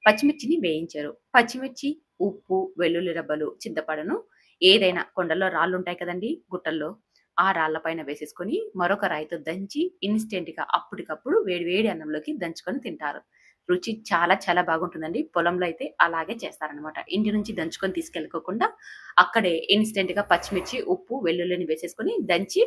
పచ్చిమిర్చిని వేయించరు. పచ్చిమిర్చి, ఉప్పు, వెల్లుల్లి రెబ్బలు, చింతపండును ఏదైనా కొండల్లో రాళ్ళుంటాయి కదండీ! గుట్టల్లో. ఆ రాళ్ళ పైన వేసేసుకొని మరొక రాయితో దంచి ఇన్‌స్టంట్‌గా అప్పటికప్పుడు వేడి వేడి అన్నంలోకి దంచుకొని తింటారు. రుచి చాలా చాలా బాగుంటుందండి. పొలంలో అయితే అలాగే చేస్తారనమాట. ఇంటి నుంచి దంచుకొని తీసుకెళ్ళకోకుండా అక్కడే ఇన్‌స్టంట్‌గా పచ్చిమిర్చి, ఉప్పు, వెల్లుల్లిని వేసేసుకొని దంచి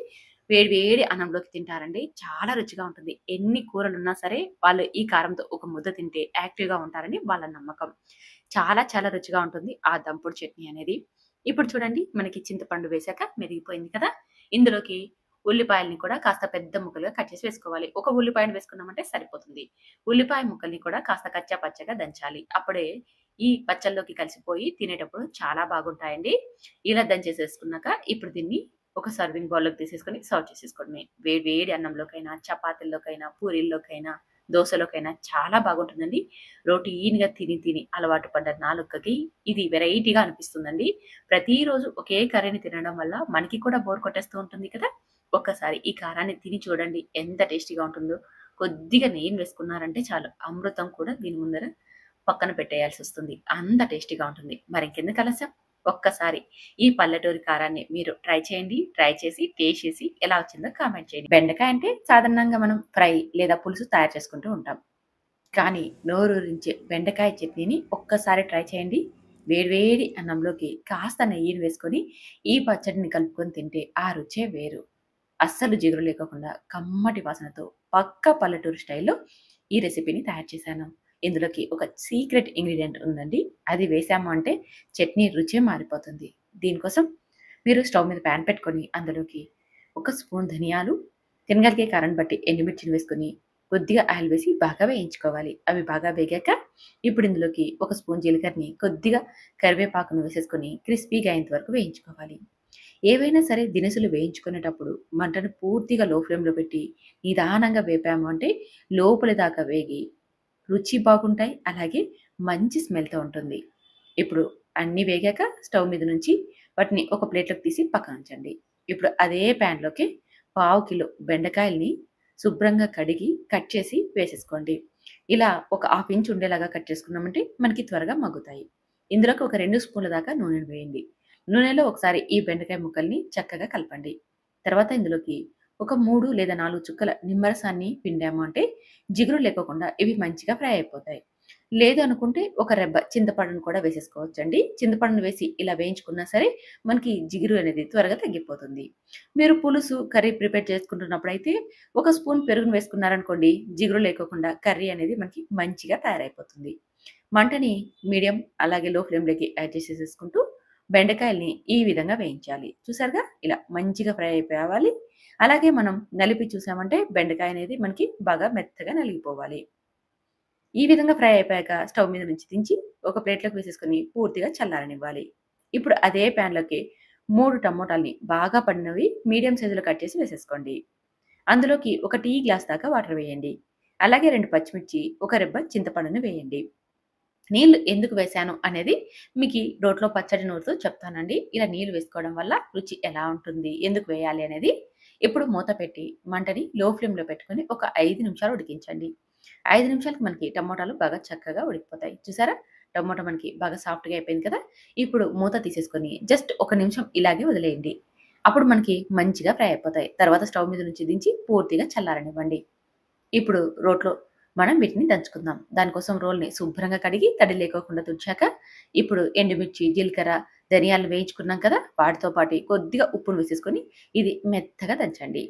వేడి వేడి అన్నంలోకి తింటారండి. చాలా రుచిగా ఉంటుంది. ఎన్ని కూరలున్నా సరే వాళ్ళు ఈ కారంతో ఒక ముద్ద తింటే యాక్టివ్‌గా ఉంటారని వాళ్ళ నమ్మకం. చాలా చాలా రుచిగా ఉంటుంది ఆ దంపుడు చట్నీ అనేది. ఇప్పుడు చూడండి మనకి చింతపండు వేశాక మెదిగిపోయింది కదా! ఇందులోకి ఉల్లిపాయల్ని కూడా కాస్త పెద్ద ముక్కలుగా కట్ చేసి వేసుకోవాలి. ఒక ఉల్లిపాయను వేసుకున్నామంటే సరిపోతుంది. ఉల్లిపాయ ముక్కల్ని కూడా కాస్త కచ్చా పచ్చగా దంచాలి. అప్పుడే ఈ పచ్చల్లోకి కలిసిపోయి తినేటప్పుడు చాలా బాగుంటాయండి. ఇలా దంచేసేసుకున్నాక ఇప్పుడు దీన్ని ఒక సర్వింగ్ బౌల్‌లోకి తీసేసుకొని సర్వ్ చేసేసుకోవడమే. వేడి వేడి అన్నంలోకైనా, చపాతీల్లోకైనా, పూరీల్లోకైనా, దోసలోకైనా చాలా బాగుంటుందండి. రొటీన్‌గా తిని తిని అలవాటు పడ్డ నాలుకకి ఇది వెరైటీగా అనిపిస్తుందండి. ప్రతిరోజు ఒకే కర్రీని తినడం వల్ల మనకి కూడా బోర్ కొట్టేస్తూ ఉంటుంది కదా! ఒక్కసారి ఈ కారాన్ని తిని చూడండి ఎంత టేస్టీగా ఉంటుందో. కొద్దిగా నెయ్యిని వేసుకున్నారంటే చాలు అమృతం కూడా దీని ముందర పక్కన పెట్టేయాల్సొస్తుంది. అంత టేస్టీగా ఉంటుంది. మరింకెందుకు ఆలస్యం ఒక్కసారి ఈ పల్లెటూరి కారాన్ని మీరు ట్రై చేయండి. ట్రై చేసి టేస్ట్ చేసి ఎలా వచ్చిందో కామెంట్ చేయండి. బెండకాయ అంటే సాధారణంగా మనం ఫ్రై లేదా పులుసు తయారు చేసుకుంటూ ఉంటాం. కానీ నోరూరించే బెండకాయ చట్నీని ఒక్కసారి ట్రై చేయండి. వేడి వేడి అన్నంలోకి కాస్త నెయ్యిని వేసుకొని ఈ పచ్చడిని కలుపుకొని తింటే ఆ రుచే వేరు. అస్సలు జిగురు లేకోకుండా కమ్మటి వాసనతో పక్కా పల్లెటూరు స్టైల్‌లో ఈ రెసిపీని తయారు చేశాను. ఇందులోకి ఒక సీక్రెట్ ఇంగ్రీడియెంట్ ఉందండి. అది వేసాము అంటే చట్నీ రుచే మారిపోతుంది. దీనికోసం మీరు స్టవ్ మీద పాన్ పెట్టుకొని అందులోకి ఒక స్పూన్ ధనియాలు, తినగలిగే కారాన్ని బట్టి ఎండుమిర్చిని వేసుకొని కొద్దిగా ఆయిల్ వేసి బాగా వేయించుకోవాలి. అవి బాగా వేగాక ఇప్పుడు ఇందులోకి ఒక స్పూన్ జీలకర్రని, కొద్దిగా కరివేపాకును వేసేసుకొని క్రిస్పీగా అయ్యేంత వరకు వేయించుకోవాలి. ఏవైనా సరే దినుసులు వేయించుకునేటప్పుడు మంటను పూర్తిగా లో ఫ్లేమ్‌లో పెట్టి నిదానంగా వేపాము అంటే లోపలి దాకా వేగి రుచి బాగుంటాయి. అలాగే మంచి స్మెల్‌తో ఉంటుంది. ఇప్పుడు అన్నీ వేగాక స్టవ్ మీద నుంచి వాటిని ఒక ప్లేట్‌లోకి తీసి పక్కనుంచండి. ఇప్పుడు అదే ప్యాన్‌లోకి పావు కిలో బెండకాయల్ని శుభ్రంగా కడిగి కట్ చేసి వేసేసుకోండి. ఇలా ఒక హాఫ్ ఇంచ్ ఉండేలాగా కట్ చేసుకున్నామంటే మనకి త్వరగా మగ్గుతాయి. ఇందులోకి ఒక 2 స్పూన్ల దాకా నూనెను వేయండి. నూనెలో ఒకసారి ఈ బెండకాయ ముక్కల్ని చక్కగా కలపండి. తర్వాత ఇందులోకి ఒక 3 లేదా 4 చుక్కల నిమ్మరసాన్ని పిండాము అంటే జిగురు లేకోకుండా ఇవి మంచిగా ఫ్రై అయిపోతాయి. లేదు అనుకుంటే ఒక రెబ్బ చింతపండును కూడా వేసేసుకోవచ్చండి. చింతపండును వేసి ఇలా వేయించుకున్నా సరే మనకి జిగురు అనేది త్వరగా తగ్గిపోతుంది. మీరు పులుసు, కర్రీ ప్రిపేర్ చేసుకుంటున్నప్పుడైతే ఒక స్పూన్ పెరుగును వేసుకున్నారనుకోండి జిగురు లేకోకుండా కర్రీ అనేది మనకి మంచిగా తయారైపోతుంది. మంటని మీడియం అలాగే లో ఫ్లేమ్‌లోకి అడ్జస్ట్ చేసేసుకుంటూ బెండకాయల్ని ఈ విధంగా వేయించాలి. చూసారుగా? ఇలా మంచిగా ఫ్రై అయిపోవాలి. అలాగే మనం నలిపి చూసామంటే బెండకాయ అనేది మనకి బాగా మెత్తగా నలిగిపోవాలి. ఈ విధంగా ఫ్రై అయిపోయాక స్టవ్ మీద నుంచి దించి ఒక ప్లేట్‌లోకి వేసేసుకొని పూర్తిగా చల్లారనివ్వాలి. ఇప్పుడు అదే ప్యాన్‌లోకి 3 టమోటాల్ని బాగా పండినవి మీడియం సైజులో కట్ చేసి వేసేసుకోండి. అందులోకి ఒక టీ గ్లాస్ దాకా వాటర్ వేయండి. అలాగే 2 పచ్చిమిర్చి, ఒక రెబ్బ చింతపండుని వేయండి. నీళ్లు ఎందుకు వేశాను అనేది మీకి రోట్లో పచ్చడి నూరుతూ చెప్తానండి. ఇలా నీళ్లు వేసుకోవడం వల్ల రుచి ఎలా ఉంటుంది? ఎందుకు వేయాలి అనేది ఇప్పుడు మూత పెట్టి మంటని లో ఫ్లేమ్‌లో పెట్టుకొని ఒక 5 నిమిషాలు ఉడికించండి. 5 నిమిషాలకి మనకి టమోటాలు బాగా చక్కగా ఉడికిపోతాయి. చూసారా? టమోటా మనకి బాగా సాఫ్ట్‌గా అయిపోయింది కదా! ఇప్పుడు మూత తీసేసుకొని జస్ట్ ఒక నిమిషం ఇలాగే వదిలేయండి. అప్పుడు మనకి మంచిగా ఫ్రై అయిపోతాయి. తర్వాత స్టవ్ మీద నుంచి దించి పూర్తిగా చల్లారనివ్వండి. ఇప్పుడు రోట్లో మనం వీటిని దంచుకుందాం. దానికోసం రోల్ని శుభ్రంగా కడిగి తడి లేకోకుండా తుడిచాక, ఇప్పుడు ఎండుమిర్చి, జీలకర్ర, ధనియాలు వేయించుకున్నాం కదా! వాటితో పాటు కొద్దిగా ఉప్పును వేసేసుకొని ఇది మెత్తగా దంచండి.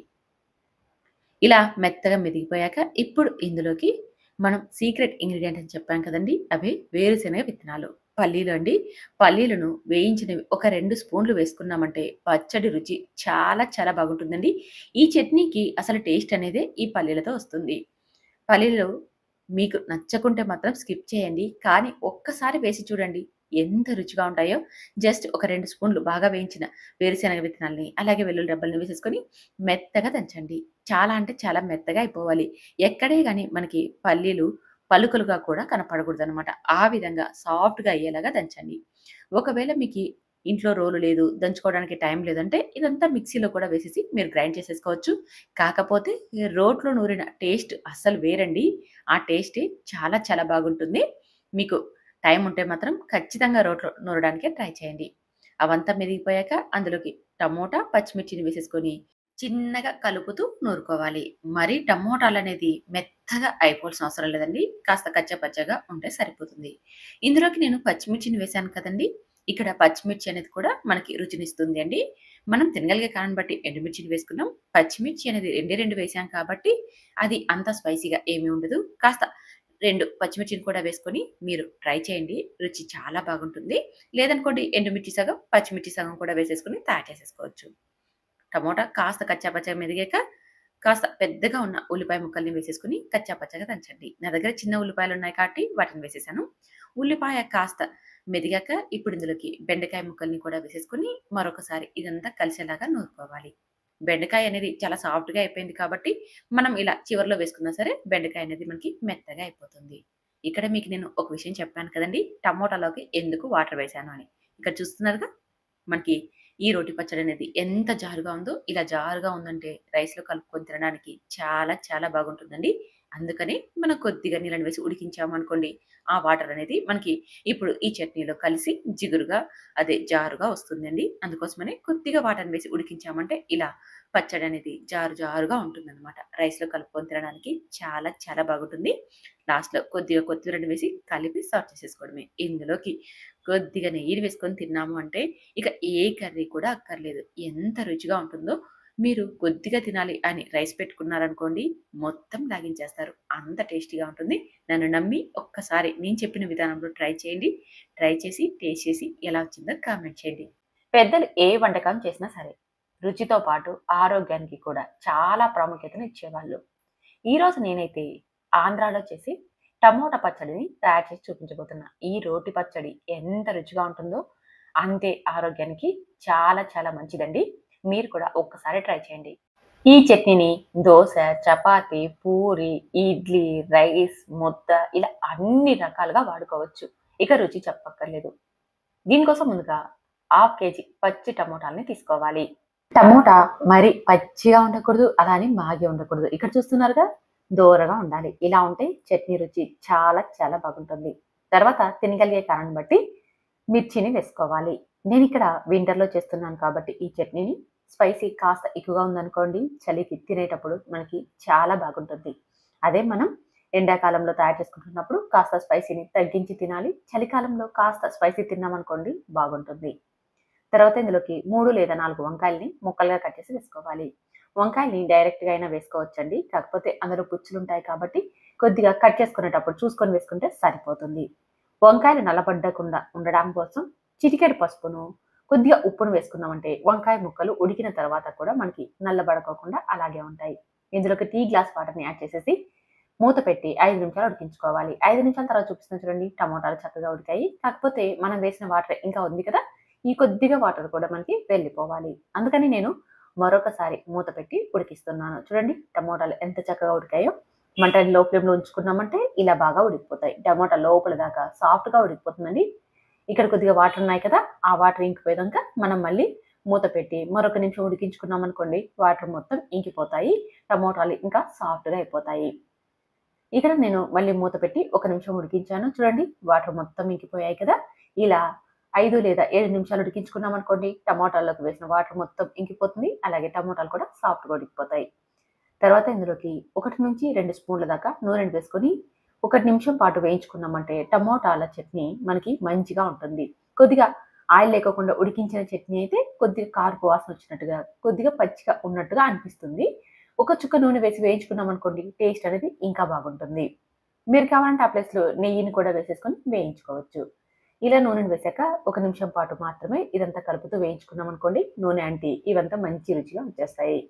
ఇలా మెత్తగా మెదిగిపోయాక ఇప్పుడు ఇందులోకి మనం సీక్రెట్ ఇంగ్రీడియెంట్ అని చెప్పాం కదండీ! అవి వేరుశెనగ విత్తనాలు. పల్లీలు అండి. పల్లీలను వేయించినవి ఒక 2 స్పూన్లు వేసుకున్నామంటే పచ్చడి రుచి చాలా చాలా బాగుంటుందండి. ఈ చట్నీకి అసలు టేస్ట్ అనేదే ఈ పల్లీలతో వస్తుంది. పల్లీలు మీకు నచ్చకుంటే మాత్రం స్కిప్ చేయండి. కానీ ఒక్కసారి వేసి చూడండి. ఎంత రుచిగా ఉంటాయో. జస్ట్ ఒక 2 స్పూన్లు బాగా వేయించిన వేరుశెనగ విత్తనాల్ని, అలాగే వెల్లుల్లి రెబ్బల్ని వేసేసుకొని మెత్తగా దంచండి. చాలా అంటే చాలా మెత్తగా అయిపోవాలి. ఎక్కడే గాని మనకి పల్లీలు పలుకులుగా కూడా కనపడకూడదనమాట. ఆ విధంగా సాఫ్ట్‌గా అయ్యేలాగా దంచండి. ఒకవేళ మీకి ఇంట్లో రోలు లేదు, దంచుకోవడానికి టైం లేదంటే ఇదంతా మిక్సీలో కూడా వేసేసి మీరు గ్రైండ్ చేసేసుకోవచ్చు. కాకపోతే ఈ రోట్లో నూరిన టేస్ట్ అస్సలు వేరండి. ఆ టేస్టే చాలా చాలా బాగుంటుంది. మీకు టైం ఉంటే మాత్రం ఖచ్చితంగా రోట్లో నూరడానికే ట్రై చేయండి. అవంతా మెదిగిపోయాక అందులోకి టమోటా, పచ్చిమిర్చిని వేసేసుకొని చిన్నగా కలుపుతూ నూరుకోవాలి. మరి టమోటాలనేది మెత్తగా అయిపోవాల్సిన అవసరం లేదండి. కాస్త కచ్చా పచ్చాగా ఉంటే సరిపోతుంది. ఇందులోకి నేను పచ్చిమిర్చిని వేశాను కదండీ! ఇక్కడ పచ్చిమిర్చి అనేది కూడా మనకి రుచినిస్తుంది అండి. మనం తినగలిగే కారాన్ని బట్టి ఎండుమిర్చిని వేసుకున్నాం. పచ్చిమిర్చి అనేది రెండే 2 వేసాం కాబట్టి అది అంత స్పైసీగా ఏమీ ఉండదు. కాస్త 2 పచ్చిమిర్చిని కూడా వేసుకొని మీరు ట్రై చేయండి. రుచి చాలా బాగుంటుంది. లేదనుకోండి ఎండుమిర్చి సగం, పచ్చిమిర్చి సగం కూడా వేసేసుకొని తయారు చేసేసుకోవచ్చు. టమోటా కాస్త కచ్చా పచ్చాగా మెదిగాక కాస్త పెద్దగా ఉన్న ఉల్లిపాయ ముక్కల్ని వేసేసుకొని కచ్చా పచ్చాగా దంచండి. నా దగ్గర చిన్న ఉల్లిపాయలున్నాయి కాబట్టి వాటిని వేసేసాను. ఉల్లిపాయ కాస్త మెదిగాక ఇప్పుడు ఇందులోకి బెండకాయ ముక్కల్ని కూడా వేసేసుకొని మరొకసారి ఇదంతా కలిసేలాగా నూరుకోవాలి. బెండకాయ అనేది చాలా సాఫ్ట్‌గా అయిపోయింది కాబట్టి మనం ఇలా చివర్లో వేసుకున్నా సరే బెండకాయ అనేది మనకి మెత్తగా అయిపోతుంది. ఇక్కడ మీకు నేను ఒక విషయం చెప్పాను కదండీ! టమోటాలోకి ఎందుకు వాటర్ వేశాను అని. ఇక్కడ చూస్తున్నారుగా మనకి ఈ రోటి పచ్చడనేది ఎంత జారుగా ఉందో, ఇలా జారుగా ఉందంటే రైస్‌లో కలుపుకొని తినడానికి చాలా చాలా బాగుంటుందండి. అందుకని మనం కొద్దిగా నీళ్ళని వేసి ఉడికించామనుకోండి, ఆ వాటర్ అనేది మనకి ఇప్పుడు ఈ చట్నీలో కలిసి జిగురుగా అదే జారుగా వస్తుందండి. అందుకోసమని కొద్దిగా వాటర్‌ని వేసి ఉడికించామంటే ఇలా పచ్చడనేది జారు జారుగా ఉంటుందనమాట. రైస్‌లో కలుపుకొని తినడానికి చాలా చాలా బాగుంటుంది. లాస్ట్‌లో కొద్దిగా కొత్తిమీరని వేసి కలిపి సర్వ్ చేసేసుకోవడమే. ఇందులోకి కొద్దిగా నెయ్యిని వేసుకొని తిన్నాము అంటే ఇక ఏ కర్రీ కూడా అక్కర్లేదు. ఎంత రుచిగా ఉంటుందో మీరు కొద్దిగా తినాలి అని రైస్ పెట్టుకున్నారనుకోండి మొత్తం లాగించేస్తారు. అంత టేస్టీగా ఉంటుంది. నన్ను నమ్మి ఒక్కసారి నేను చెప్పిన విధానంలో ట్రై చేయండి. ట్రై చేసి టేస్ట్ చేసి ఎలా వచ్చిందో కామెంట్ చేయండి. పెద్దలు ఏ వంటకం చేసినా సరే రుచితో పాటు ఆరోగ్యానికి కూడా చాలా ప్రాముఖ్యతను ఇచ్చేవాళ్ళు. ఈరోజు నేనైతే ఆంధ్రాలో చేసి టమోటా పచ్చడిని తయారు చేసి చూపించబోతున్నా. ఈ రోటి పచ్చడి ఎంత రుచిగా ఉంటుందో అంతే ఆరోగ్యానికి చాలా చాలా మంచిదండి. మీరు కూడా ఒక్కసారి ట్రై చేయండి. ఈ చట్నీని దోస, చపాతీ, పూరి, ఇడ్లీ, రైస్, ముద్ద ఇలా అన్ని రకాలుగా వాడుకోవచ్చు. ఇక రుచి చెప్పక్కర్లేదు. దీనికోసం ముందుగా హాఫ్ కేజీ పచ్చి టమోటాలని తీసుకోవాలి. టమోటా మరి పచ్చిగా ఉండకూడదు, అలా అని మాగి ఉండకూడదు. ఇక్కడ చూస్తున్నారుగా దోరగా ఉండాలి. ఇలా ఉంటే చట్నీ రుచి చాలా చాలా బాగుంటుంది. తర్వాత తినగలిగే కారాన్ని బట్టి మిర్చిని వేసుకోవాలి. నేనిక్కడ వింటర్‌లో చేస్తున్నాను కాబట్టి ఈ చట్నీని స్పైసీ కాస్త ఎక్కువగా ఉందనుకోండి, చలికి తినేటప్పుడు మనకి చాలా బాగుంటుంది. అదే మనం ఎండాకాలంలో తయారు చేసుకుంటున్నప్పుడు కాస్త స్పైసీని తగ్గించి తినాలి. చలికాలంలో కాస్త స్పైసీ తిన్నామనుకోండి బాగుంటుంది. తర్వాత ఇందులోకి 3 లేదా 4 వంకాయల్ని ముక్కలుగా కట్ చేసి వేసుకోవాలి. వంకాయల్ని డైరెక్ట్‌గా అయినా వేసుకోవచ్చండి. కాకపోతే అందులో పుచ్చులుంటాయి కాబట్టి కొద్దిగా కట్ చేసుకునేటప్పుడు చూసుకొని వేసుకుంటే సరిపోతుంది. వంకాయలు నల్లబడకుండా ఉండడం కోసం చిటికెడు పసుపును, కొద్దిగా ఉప్పును వేసుకున్నామంటే వంకాయ ముక్కలు ఉడికిన తర్వాత కూడా మనకి నల్లబడకోకుండా అలాగే ఉంటాయి. ఇందులోకి టీ గ్లాస్ వాటర్‌ని యాడ్ చేసేసి మూత పెట్టి 5 నిమిషాలు ఉడికించుకోవాలి. 5 నిమిషాల తర్వాత చూపిస్తున్నాను చూడండి టమోటాలు చక్కగా ఉడికాయి. కాకపోతే మనం వేసిన వాటర్ ఇంకా ఉంది కదా! ఈ కొద్దిగా వాటర్ కూడా మనకి వెళ్ళిపోవాలి. అందుకని నేను మరొకసారి మూత పెట్టి ఉడికిస్తున్నాను. చూడండి టమోటాలు ఎంత చక్కగా ఉడికాయో. మంటని లో ఫ్లేమ్‌లో ఉంచుకున్నామంటే ఇలా బాగా ఉడికిపోతాయి. టమోటా లోపల దాకా సాఫ్ట్‌గా ఉడికిపోతుందండి. ఇక్కడ కొద్దిగా వాటర్ ఉన్నాయి కదా! ఆ వాటర్ ఇంకిపోయేదాక మనం మళ్ళీ మూత పెట్టి మరొక నిమిషం ఉడికించుకున్నాం అనుకోండి, వాటర్ మొత్తం ఇంకిపోతాయి, టమోటాలు ఇంకా సాఫ్ట్గా అయిపోతాయి. ఇక్కడ నేను మళ్ళీ మూత పెట్టి ఒక నిమిషం ఉడికించాను. చూడండి, వాటర్ మొత్తం ఇంకిపోయాయి కదా. ఇలా 5 లేదా 7 నిమిషాలు ఉడికించుకున్నాం అనుకోండి, టమోటాల్లోకి వేసిన వాటర్ మొత్తం ఇంకిపోతుంది, అలాగే టమోటాలు కూడా సాఫ్ట్గా ఉడికిపోతాయి. తర్వాత ఇందులోకి 1-2 స్పూన్ల దాకా నూనెను వేసుకొని 1 నిమిషం పాటు వేయించుకున్నామంటే టమోటాల చట్నీ మనకి మంచిగా ఉంటుంది. కొద్దిగా ఆయిల్ లేకోకుండా ఉడికించిన చట్నీ అయితే కొద్దిగా కారపు వాసన వచ్చినట్టుగా, కొద్దిగా పచ్చిగా ఉన్నట్టుగా అనిపిస్తుంది. ఒక చుక్క నూనె వేసి వేయించుకున్నాం అనుకోండి, టేస్ట్ అనేది ఇంకా బాగుంటుంది. మీరు కావాలంటే ఆ ప్లేస్లో నెయ్యిని కూడా వేసేసుకొని వేయించుకోవచ్చు. ఇలా నూనెను వేసాక 1 నిమిషం పాటు మాత్రమే ఇదంతా కలుపుతూ వేయించుకున్నాం అనుకోండి, నూనె అంటి ఇవంతా మంచి రుచిగా వచ్చేస్తాయి.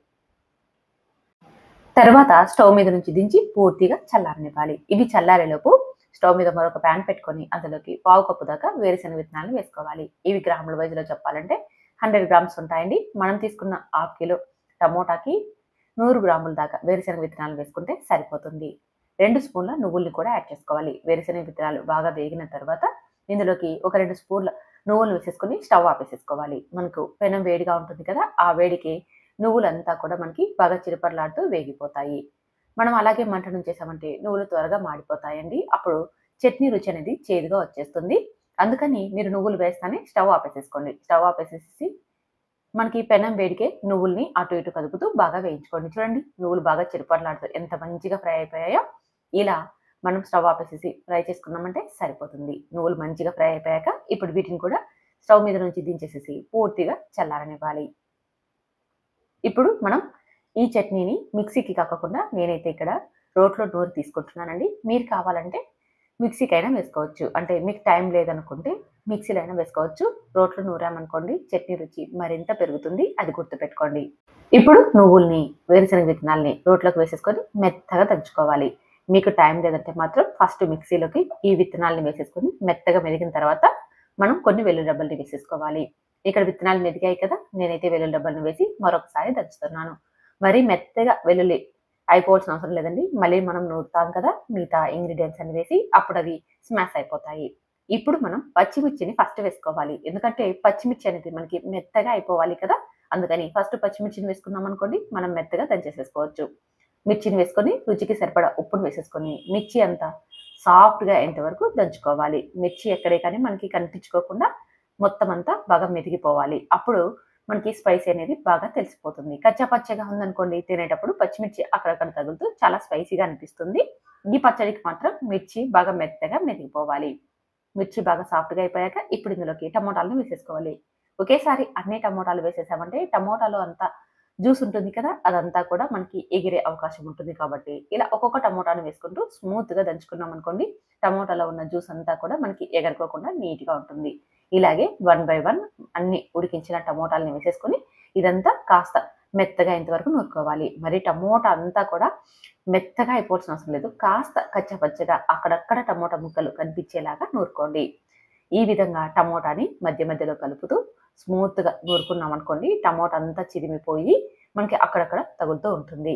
తర్వాత స్టవ్ మీద నుంచి దించి పూర్తిగా చల్లారనివ్వాలి. ఇవి చల్లారేలోపు స్టవ్ మీద మరొక ప్యాన్ పెట్టుకొని అందులోకి 1/4 కప్పు దాకా వేరుశనగ విత్తనాలు వేసుకోవాలి. ఇవి గ్రాముల వైజ్లో చెప్పాలంటే 100 గ్రామ్స్ ఉంటాయండి. మనం తీసుకున్న 1/2 కిలో టమోటాకి 100 గ్రాముల దాకా వేరుశనగ విత్తనాలు వేసుకుంటే సరిపోతుంది. 2 స్పూన్ల నువ్వుల్ని కూడా యాడ్ చేసుకోవాలి. వేరుశనగ విత్తనాలు బాగా వేగిన తర్వాత ఇందులోకి ఒక 2 స్పూన్ల నువ్వులు వేసేసుకొని స్టవ్ ఆపేసేసుకోవాలి. మనకు పెనం వేడిగా ఉంటుంది కదా, ఆ వేడికి నువ్వులంతా కూడా మనకి బాగా చిరుపర్లాడుతూ వేగిపోతాయి. మనం అలాగే మంటను ఉంచేసామంటే నువ్వులు త్వరగా మాడిపోతాయండి. అప్పుడు చట్నీ రుచి అనేది చేదుగా వచ్చేస్తుంది. అందుకని మీరు నువ్వులు వేస్తానే స్టవ్ ఆపేసేసుకోండి. స్టవ్ ఆపేసేసి మనకి పెనం వేడికే నువ్వుల్ని అటు ఇటు కదుపుతూ బాగా వేయించుకోండి. చూడండి, నువ్వులు బాగా చిరుపర్లాడుతూ ఎంత మంచిగా ఫ్రై అయిపోయాయో. ఇలా మనం స్టవ్ ఆపేసేసి ఫ్రై చేసుకున్నామంటే సరిపోతుంది. నువ్వులు మంచిగా ఫ్రై అయిపోయాక ఇప్పుడు వీటిని కూడా స్టవ్ మీద నుంచి దించేసేసి పూర్తిగా చల్లారనివ్వాలి. ఇప్పుడు మనం ఈ చట్నీని మిక్సీకి కాకుండా నేనైతే ఇక్కడ రోట్లో నూరి తీసుకుంటున్నానండి. మీరు కావాలంటే మిక్సీకైనా వేసుకోవచ్చు. అంటే మీకు టైం లేదనుకుంటే మిక్సీలో అయినా వేసుకోవచ్చు. రోట్లో నూరామనుకోండి, చట్నీ రుచి మరింత పెరుగుతుంది, అది గుర్తుపెట్టుకోండి. ఇప్పుడు నువ్వుల్ని, వేరుశనగ విత్తనాల్ని రోట్లోకి వేసేసుకొని మెత్తగా దంచుకోవాలి. మీకు టైం లేదంటే మాత్రం ఫస్ట్ మిక్సీలోకి ఈ విత్తనాల్ని వేసేసుకొని మెత్తగా మెదిగిన తర్వాత మనం కొన్ని వెల్లుల్లి రెబ్బల్ని వేసేసుకోవాలి. ఇక్కడ విత్తనాలు మెదిగాయి కదా, నేనైతే వెల్లుల్లి రెబ్బలను వేసి మరొకసారి దంచుతున్నాను. మరీ మెత్తగా వెల్లుల్లి అయిపోవాల్సిన అవసరం లేదండి. మళ్ళీ మనం నూరుతాం కదా, మిగతా ఇంగ్రీడియంట్స్ అన్ని వేసి అప్పుడు అవి స్మాష్ అయిపోతాయి. ఇప్పుడు మనం పచ్చిమిర్చిని ఫస్ట్ వేసుకోవాలి. ఎందుకంటే పచ్చిమిర్చి అనేది మనకి మెత్తగా అయిపోవాలి కదా, అందుకని ఫస్ట్ పచ్చిమిర్చిని వేసుకున్నాం అనుకోండి, మనం మెత్తగా దంచేసేసుకోవచ్చు. మిర్చిని వేసుకొని రుచికి సరిపడా ఉప్పును వేసేసుకొని మిర్చి అంతా సాఫ్ట్గా అయ్యేంత వరకు దంచుకోవాలి. మిర్చి ఎక్కడే కానీ మనకి కనిపించుకోకుండా మొత్తం అంతా బాగా మెదిగిపోవాలి. అప్పుడు మనకి స్పైసీ అనేది బాగా తెలిసిపోతుంది. కచ్చా పచ్చగా ఉందనుకోండి, తినేటప్పుడు పచ్చిమిర్చి అక్కడక్కడ తగులుతూ చాలా స్పైసీగా అనిపిస్తుంది. ఈ పచ్చడికి మాత్రం మిర్చి బాగా మెత్తగా మెదిగిపోవాలి. మిర్చి బాగా సాఫ్ట్గా అయిపోయాక ఇప్పుడు ఇందులోకి టమోటాలను వేసేసుకోవాలి. ఒకేసారి అన్ని టమోటాలు వేసేసామంటే టమోటాలో అంతా జ్యూస్ ఉంటుంది కదా, అదంతా కూడా మనకి ఎగిరే అవకాశం ఉంటుంది. కాబట్టి ఇలా ఒక్కొక్క టమోటాను వేసుకుంటూ స్మూత్గా దంచుకున్నాం అనుకోండి, టమోటాలో ఉన్న జ్యూస్ అంతా కూడా మనకి ఎగరుకోకుండా నీట్గా ఉంటుంది. ఇలాగే 1 బై 1 అన్ని ఉడికించిన టమోటాలని వేసేసుకొని ఇదంతా కాస్త మెత్తగా ఇంతవరకు నూరుకోవాలి. మరి టమోటా అంతా కూడా మెత్తగా అయిపోవాల్సిన అవసరం లేదు. కాస్త కచ్చపచ్చగా అక్కడక్కడ టమోటా ముక్కలు కనిపించేలాగా నూరుకోండి. ఈ విధంగా టమోటాని మధ్య మధ్యలో కలుపుతూ స్మూత్గా నూరుకున్నాం అనుకోండి, టమోటా అంతా చిరిమిపోయి మనకి అక్కడక్కడ తగులుతూ ఉంటుంది.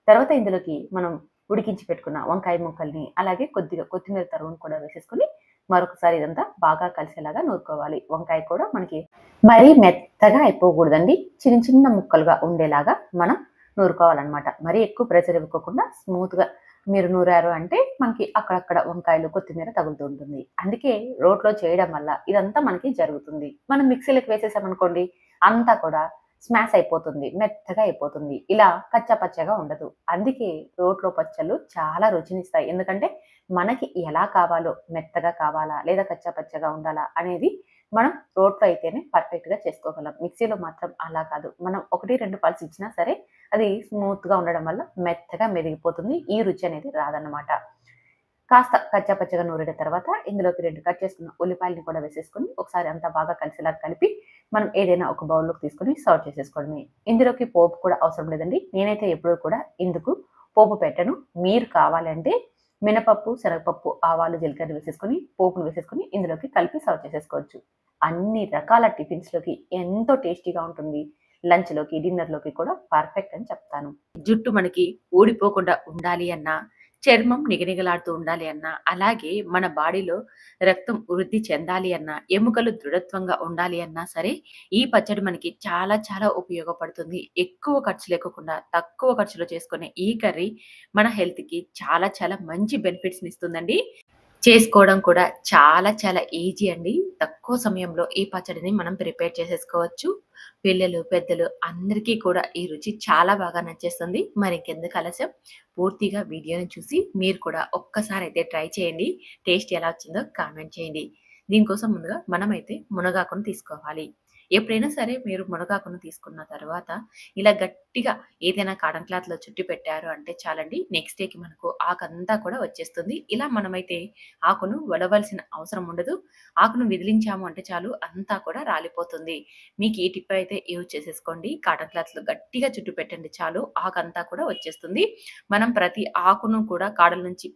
తర్వాత ఇందులోకి మనం ఉడికించి పెట్టుకున్న వంకాయ ముక్కల్ని అలాగే కొద్దిగా కొత్తిమీర తరుగును కూడా వేసేసుకొని మరొకసారి ఇదంతా బాగా కలిసేలాగా నూరుకోవాలి. వంకాయ కూడా మనకి మరీ మెత్తగా అయిపోకూడదండి, చిన్న చిన్న ముక్కలుగా ఉండేలాగా మనం నూరుకోవాలన్నమాట. మరీ ఎక్కువ ప్రెషర్ ఇవ్వకుండా స్మూత్గా మీరు నూరారు అంటే మనకి అక్కడక్కడ వంకాయలు కొత్తిమీర తగులుతూ ఉంటుంది. అందుకే రోట్లో చేయడం వల్ల ఇదంతా మనకి జరుగుతుంది. మనం మిక్సీలోకి వేసేసామనుకోండి, అంతా కూడా స్మాష్ అయిపోతుంది, మెత్తగా అయిపోతుంది, ఇలా కచ్చా పచ్చగా ఉండదు. అందుకే రోట్లో పచ్చళ్ళు చాలా రుచినిస్తాయి. ఎందుకంటే మనకి ఎలా కావాలో, మెత్తగా కావాలా లేదా కచ్చా పచ్చగా ఉండాలా అనేది మనం రోట్లో అయితేనే పర్ఫెక్ట్గా చేసుకోగలం. మిక్సీలో మాత్రం అలా కాదు. మనం 1-2 పల్స్ ఇచ్చినా సరే అది స్మూత్గా ఉండడం వల్ల మెత్తగా మెరిగిపోతుంది, ఈ రుచి అనేది రాదన్నమాట. కాస్త కచ్చా పచ్చగా నూరిన తర్వాత ఇందులోకి 2 కట్ చేసుకున్న ఉల్లిపాయలని కూడా వేసేసుకొని ఒకసారి అంతా బాగా కలిసేలా కలిపి మనం ఏదైనా ఒక బౌల్లోకి తీసుకొని సర్వ్ చేసేసుకోవడమే. ఇందులోకి పోపు కూడా అవసరం లేదండి. నేనైతే ఎప్పుడూ కూడా ఇందుకు పోపు పెట్టను. మీరు కావాలంటే మినపప్పు, శనగపప్పు, ఆవాలు, జీలకర్ర వేసేసుకొని పోపును వేసేసుకొని ఇందులోకి కలిపి సర్వ్ చేసేసుకోవచ్చు. అన్ని రకాల టిఫిన్స్లోకి ఎంతో టేస్టీగా ఉంటుంది. లంచ్లోకి, డిన్నర్లోకి కూడా పర్ఫెక్ట్ అని చెప్తాను. జుట్టు మనకి ఊడిపోకుండా ఉండాలి అన్నా, చర్మం నిగనిగలాడుతూ ఉండాలి అన్నా, అలాగే మన బాడీలో రక్తం వృద్ధి చెందాలి అన్నా, ఎముకలు దృఢత్వంగా ఉండాలి అన్నా సరే, ఈ పచ్చడి మనకి చాలా చాలా ఉపయోగపడుతుంది. ఎక్కువ ఖర్చు లేకోకుండా తక్కువ ఖర్చులో చేసుకునే ఈ కర్రీ మన హెల్త్‌కి చాలా చాలా మంచి బెనిఫిట్స్‌ని ఇస్తుందండి. చేసుకోవడం కూడా చాలా చాలా ఈజీ అండి. తక్కువ సమయంలో ఈ పచ్చడిని మనం ప్రిపేర్ చేసేసుకోవచ్చు. పిల్లలు, పెద్దలు అందరికీ కూడా ఈ రుచి చాలా బాగా నచ్చేస్తుంది. మరింకెందుకు ఆలస్యం, పూర్తిగా వీడియోని చూసి మీరు కూడా ఒక్కసారైతే ట్రై చేయండి. టేస్ట్ ఎలా వచ్చిందో కామెంట్ చేయండి. దీనికోసం ముందుగా మనమైతే మునగాకును తీసుకోవాలి. ఎప్పుడైనా సరే మీరు మునగాకును తీసుకున్న తర్వాత ఇలా గట్టిగా ఏదైనా కాటన్ క్లాత్‌లో చుట్టి పెట్టారు అంటే చాలండి. నెక్స్ట్ డేకి మనకు ఆకంతా కూడా వచ్చేస్తుంది. ఇలా మనమైతే ఆకును వడవలసిన అవసరం ఉండదు. ఆకును విదిలించాము అంటే చాలు అంతా కూడా రాలిపోతుంది. మీకు ఈ టిప్ అయితే యూజ్ చేసేసుకోండి. కాటన్ క్లాత్‌లో గట్టిగా చుట్టి పెట్టండి చాలు. ఆకంతా కూడా వచ్చేస్తుంది. మనం ప్రతి ఆకును కూడా కాడల నుంచి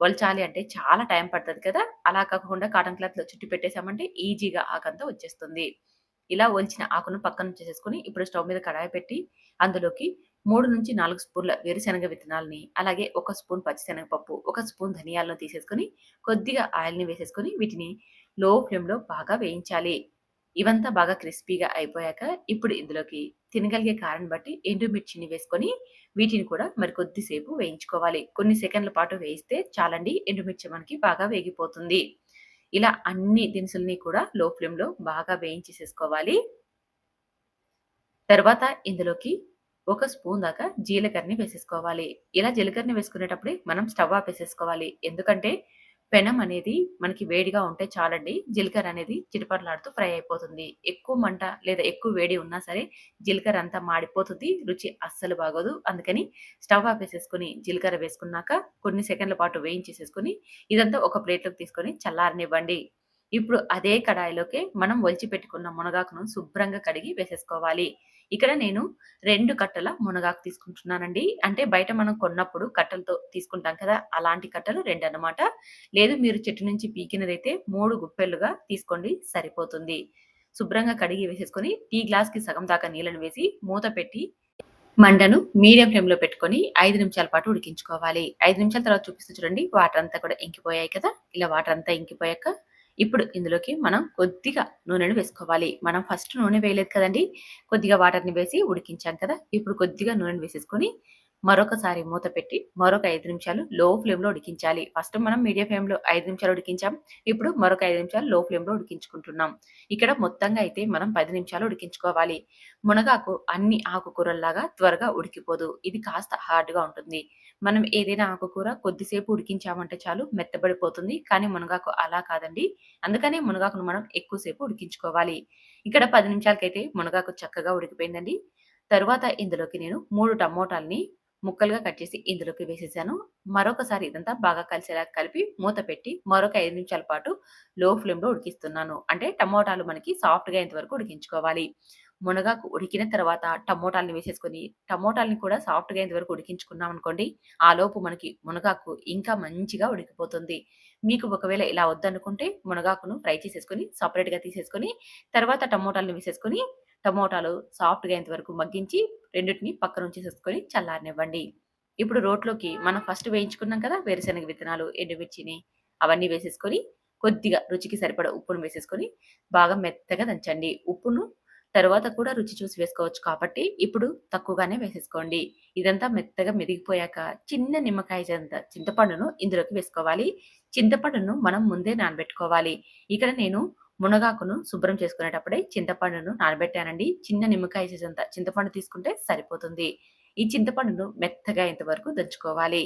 ఒలచాలి అంటే చాలా టైం పడతది కదా! అలా కాకుండా కాటన్ క్లాత్‌లో చుట్టి పెట్టేసామంటే ఈజీగా ఆకంతా వచ్చేస్తుంది. ఇలా ఒలిచిన ఆకును పక్కన ఉంచేసేసుకొని, ఇప్పుడు స్టవ్ మీద కడాయి పెట్టి, అందులోకి 3-4 స్పూన్ల వేరుశనగ విత్తనాలని, అలాగే 1 స్పూన్ పచ్చిశనగపప్పు, 1 స్పూన్ ధనియాలను తీసేసుకొని, కొద్దిగా ఆయిల్‌ని వేసేసుకొని, వీటిని లో ఫ్లేమ్‌లో బాగా వేయించాలి. ఇవంతా బాగా క్రిస్పీగా అయిపోయాక, ఇప్పుడు ఇందులోకి తినగలిగే కారాన్ని బట్టి ఎండుమిర్చిని వేసుకొని, వీటిని కూడా మరి కొద్దిసేపు వేయించుకోవాలి. కొన్ని సెకన్ల పాటు వేయిస్తే చాలండి. ఎండుమిర్చి మనకి బాగా వేగిపోతుంది. ఇలా అన్ని దినుసుల్ని కూడా లో ఫ్లేమ్‌లో బాగా వేయించేసేసుకోవాలి. తర్వాత ఇందులోకి ఒక స్పూన్ దాకా జీలకర్రని వేసేసుకోవాలి. ఇలా జీలకర్రని వేసుకునేటప్పుడే మనం స్టవ్ ఆపేసేసుకోవాలి. ఎందుకంటే పెనం అనేది మనకి వేడిగా ఉంటే చాలండి. జీలకర్ర అనేది చిటపటలాడుతూ ఫ్రై అయిపోతుంది. ఎక్కువ మంట లేదా ఎక్కువ వేడి ఉన్నా సరే జీలకర్ర అంతా మాడిపోతుంది. రుచి అస్సలు బాగోదు. అందుకని స్టవ్ ఆపేసేసుకొని జీలకర్ర వేసుకున్నాక కొన్ని సెకన్ల పాటు వేయించేసేసుకొని ఇదంతా ఒక ప్లేట్‌లోకి తీసుకొని చల్లారనివ్వండి. ఇప్పుడు అదే కడాయిలోకే మనం ఒలిచి పెట్టుకున్న మునగాకును శుభ్రంగా కడిగి వేసేసుకోవాలి. ఇక్కడ నేను 2 కట్టల మునగాకు తీసుకుంటున్నానండి. అంటే బయట మనం కొన్నప్పుడు కట్టలతో తీసుకుంటాం కదా! అలాంటి కట్టలు 2 అన్నమాట. లేదు మీరు చెట్టు నుంచి పీకినదైతే 3 గుప్పెళ్ళుగా తీసుకోండి సరిపోతుంది. శుభ్రంగా కడిగి వేసేసుకొని టీ గ్లాస్‌కి సగం దాకా నీళ్లను వేసి మూత పెట్టి మంటను మీడియం ఫ్లేమ్‌లో పెట్టుకొని 5 నిమిషాల పాటు ఉడికించుకోవాలి. 5 నిమిషాల తర్వాత చూపిస్తా చూడండి. వాటర్ అంతా కూడా ఇంకిపోయాయి కదా! ఇలా వాటర్ అంతా ఇంకిపోయాక ఇప్పుడు ఇందులోకి మనం కొద్దిగా నూనెను వేసుకోవాలి. మనం ఫస్ట్ నూనె వేయలేదు కదండీ! కొద్దిగా వాటర్‌ని వేసి ఉడికించాం కదా! ఇప్పుడు కొద్దిగా నూనెను వేసేసుకొని మరొకసారి మూత పెట్టి మరొక 5 నిమిషాలు లో ఫ్లేమ్‌లో ఉడికించాలి. ఫస్ట్ మనం మీడియం ఫ్లేమ్‌లో 5 నిమిషాలు ఉడికించాం. ఇప్పుడు మరొక 5 నిమిషాలు లో ఫ్లేమ్‌లో ఉడికించుకుంటున్నాం. ఇక్కడ మొత్తంగా అయితే మనం 10 నిమిషాలు ఉడికించుకోవాలి. మునగాకు అన్ని ఆకుకూరల్లాగా త్వరగా ఉడికిపోదు. ఇది కాస్త హార్డ్‌గా ఉంటుంది. మనం ఏదైనా ఆకుకూర కొద్దిసేపు ఉడికించామంటే చాలు మెత్తబడిపోతుంది. కానీ మునగాకు అలా కాదండి. అందుకనే మునగాకును మనం ఎక్కువ సేపు ఉడికించుకోవాలి. ఇక్కడ 10 నిమిషాలకైతే మునగాకు చక్కగా ఉడికిపోయిందండి. తరువాత ఇందులోకి నేను 3 టమోటాల్ని ముక్కలుగా కట్ చేసి ఇందులోకి వేసేసాను. మరొకసారి ఇదంతా బాగా కలిసేలా కలిపి మూత పెట్టి మరొక 5 నిమిషాల పాటు లో ఫ్లేమ్‌లో ఉడికిస్తున్నాను. అంటే టమోటాలు మనకి సాఫ్ట్‌గా అయ్యేంత వరకు ఉడికించుకోవాలి. మునగాకు ఉడికిన తర్వాత టమోటాలని వేసేసుకొని, టమోటాలని కూడా సాఫ్ట్‌గా అయ్యేంత వరకు ఉడికించుకున్నామనుకోండి, ఆలోపు మనకి మునగాకు ఇంకా మంచిగా ఉడికిపోతుంది. మీకు ఒకవేళ ఇలా వద్దనుకుంటే మునగాకును ఫ్రై చేసేసుకొని, సెపరేట్‌గా తీసేసుకొని, తర్వాత టమోటాలని వేసేసుకొని, టమోటాలు సాఫ్ట్‌గా అయ్యేంత వరకు మగ్గించి, రెండిటిని పక్కన ఉంచేసేసుకొని చల్లారనివ్వండి. ఇప్పుడు రోట్లోకి మనం ఫస్ట్ వేయించుకున్నాం కదా! వేరుశనగ విత్తనాలు, ఎండుమిర్చిని అవన్నీ వేసేసుకొని, కొద్దిగా రుచికి సరిపడా ఉప్పును వేసేసుకొని, బాగా మెత్తగా దంచండి. ఉప్పును తరువాత కూడా రుచి చూసి వేసుకోవచ్చు కాబట్టి, ఇప్పుడు తక్కువగానే వేసేసుకోండి. ఇదంతా మెత్తగా మెదిగిపోయాక, చిన్న నిమ్మకాయదంత చింతపండును ఇందులోకి వేసుకోవాలి. చింతపండును మనం ముందే నానబెట్టుకోవాలి. ఇక్కడ నేను మునగాకును శుభ్రం చేసుకునేటప్పుడే చింతపండును నానబెట్టానండి. చిన్న నిమ్మకాయ సైజంత చింతపండు తీసుకుంటే సరిపోతుంది. ఈ చింతపండును మెత్తగా అయ్యేంత వరకు దంచుకోవాలి.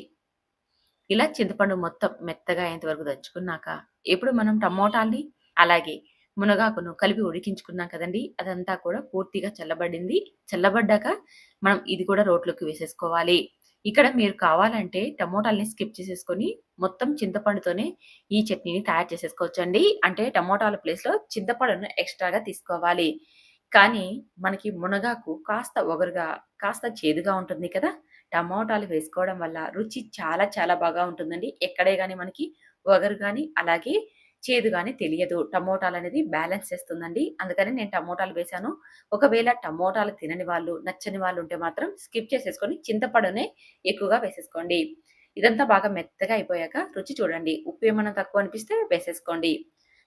ఇలా చింతపండు మొత్తం మెత్తగా అయ్యేంత వరకు దంచుకున్నాక, ఇప్పుడు మనం టమోటాల్ని, అలాగే మునగాకును కలిపి ఉడికించుకున్నాం కదండీ! అదంతా కూడా పూర్తిగా చల్లబడింది. చల్లబడ్డాక మనం ఇది కూడా రోట్లోకి వేసేసుకోవాలి. ఇక్కడ మీరు కావాలంటే టమోటాల్ని స్కిప్ చేసేసుకొని, మొత్తం చింతపండుతోనే ఈ చట్నీని తయారు చేసేసుకోవచ్చండి. అంటే టమోటాల ప్లేస్‌లో చింతపండును ఎక్స్‌ట్రాగా తీసుకోవాలి. కానీ మనకి మునగాకు కాస్త ఒగరుగా, కాస్త చేదుగా ఉంటుంది కదా! టమోటాలు వేసుకోవడం వల్ల రుచి చాలా చాలా బాగా ఉంటుందండి. ఎక్కడే గాని మనకి వగరు గాని, అలాగే చేదు గాని తెలియదు. టమోటాలనేది బ్యాలెన్స్ చేస్తుందండి. అందుకని నేను టమోటాలు వేశాను. ఒకవేళ టమోటాలు తినని వాళ్ళు, నచ్చని వాళ్ళు ఉంటే మాత్రం స్కిప్ చేసేసుకొని చింతపండునే ఎక్కువగా వేసేసుకోండి. ఇదంతా బాగా మెత్తగా అయిపోయాక రుచి చూడండి. ఉప్పు ఏమన్నా తక్కువ అనిపిస్తే వేసేసుకోండి.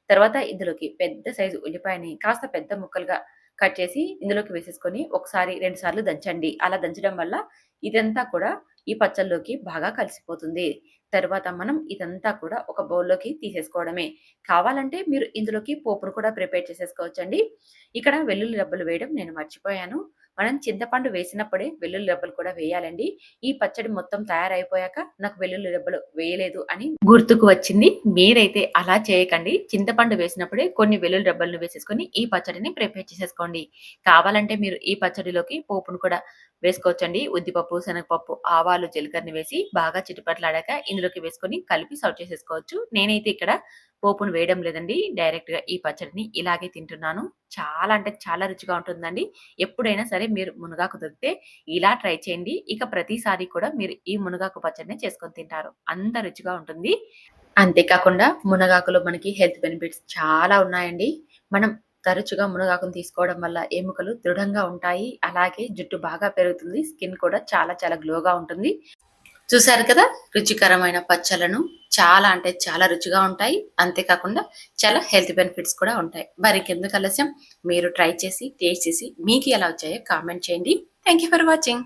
తర్వాత ఇందులోకి పెద్ద సైజు ఉల్లిపాయని కాస్త పెద్ద ముక్కలుగా కట్ చేసి ఇందులోకి వేసేసుకొని ఒకసారి, 2 సార్లు దంచండి. అలా దంచడం వల్ల ఇదంతా కూడా ఈ పచ్చల్లోకి బాగా కలిసిపోతుంది. తరువాత మనం ఇదంతా కూడా ఒక బౌల్‌లోకి తీసేసుకోవడమే. కావాలంటే మీరు ఇందులోకి పోపును కూడా ప్రిపేర్ చేసేసుకోవచ్చండి. ఇక్కడ వెల్లుల్లి రెబ్బలు వేయడం నేను మర్చిపోయాను. మనం చింతపండు వేసినప్పుడే వెల్లుల్లి రెబ్బలు కూడా వేయాలండి. ఈ పచ్చడి మొత్తం తయారైపోయాక నాకు వెల్లుల్లి రెబ్బలు వేయలేదు అని గుర్తుకు వచ్చింది. మీరైతే అలా చేయకండి. చింతపండు వేసినప్పుడే కొన్ని వెల్లుల్లి రెబ్బలను వేసేసుకొని ఈ పచ్చడిని ప్రిపేర్ చేసేసుకోండి. కావాలంటే మీరు ఈ పచ్చడిలోకి పోపును కూడా వేసుకోవచ్చండి. ఉద్దిపప్పు, శనగపప్పు, ఆవాలు, జీలకర్రని వేసి బాగా చిటపటలాడాక ఇందులోకి వేసుకొని కలిపి సర్వ్ చేసేసుకోవచ్చు. నేనైతే ఇక్కడ పోపును వేయడం లేదండి. డైరెక్ట్‌గా ఈ పచ్చడిని ఇలాగే తింటున్నాను. చాలా అంటే చాలా రుచిగా ఉంటుందండి. ఎప్పుడైనా సరే మీరు మునగాకు దొరికితే ఇలా ట్రై చేయండి. ఇక ప్రతిసారి కూడా మీరు ఈ మునగాకు పచ్చడినే చేసుకొని తింటారు. అంత రుచిగా ఉంటుంది. అంతే కాకుండా మునగాకులో మనకి హెల్త్ బెనిఫిట్స్ చాలా ఉన్నాయండి. మనం తరచుగా మునగాకును తీసుకోవడం వల్ల ఎముకలు దృఢంగా ఉంటాయి. అలాగే జుట్టు బాగా పెరుగుతుంది. స్కిన్ కూడా చాలా చాలా గ్లోగా ఉంటుంది. చూసారు కదా! రుచికరమైన పచ్చళ్ళను చాలా అంటే చాలా రుచిగా ఉంటాయి. అంతే కాకుండా చాలా హెల్త్ బెనిఫిట్స్ కూడా ఉంటాయి. మరింకెందుకు ఆలస్యం, మీరు ట్రై చేసి, టేస్ట్ చేసి మీకు ఎలా వచ్చాయో కామెంట్ చేయండి. Thank you for watching.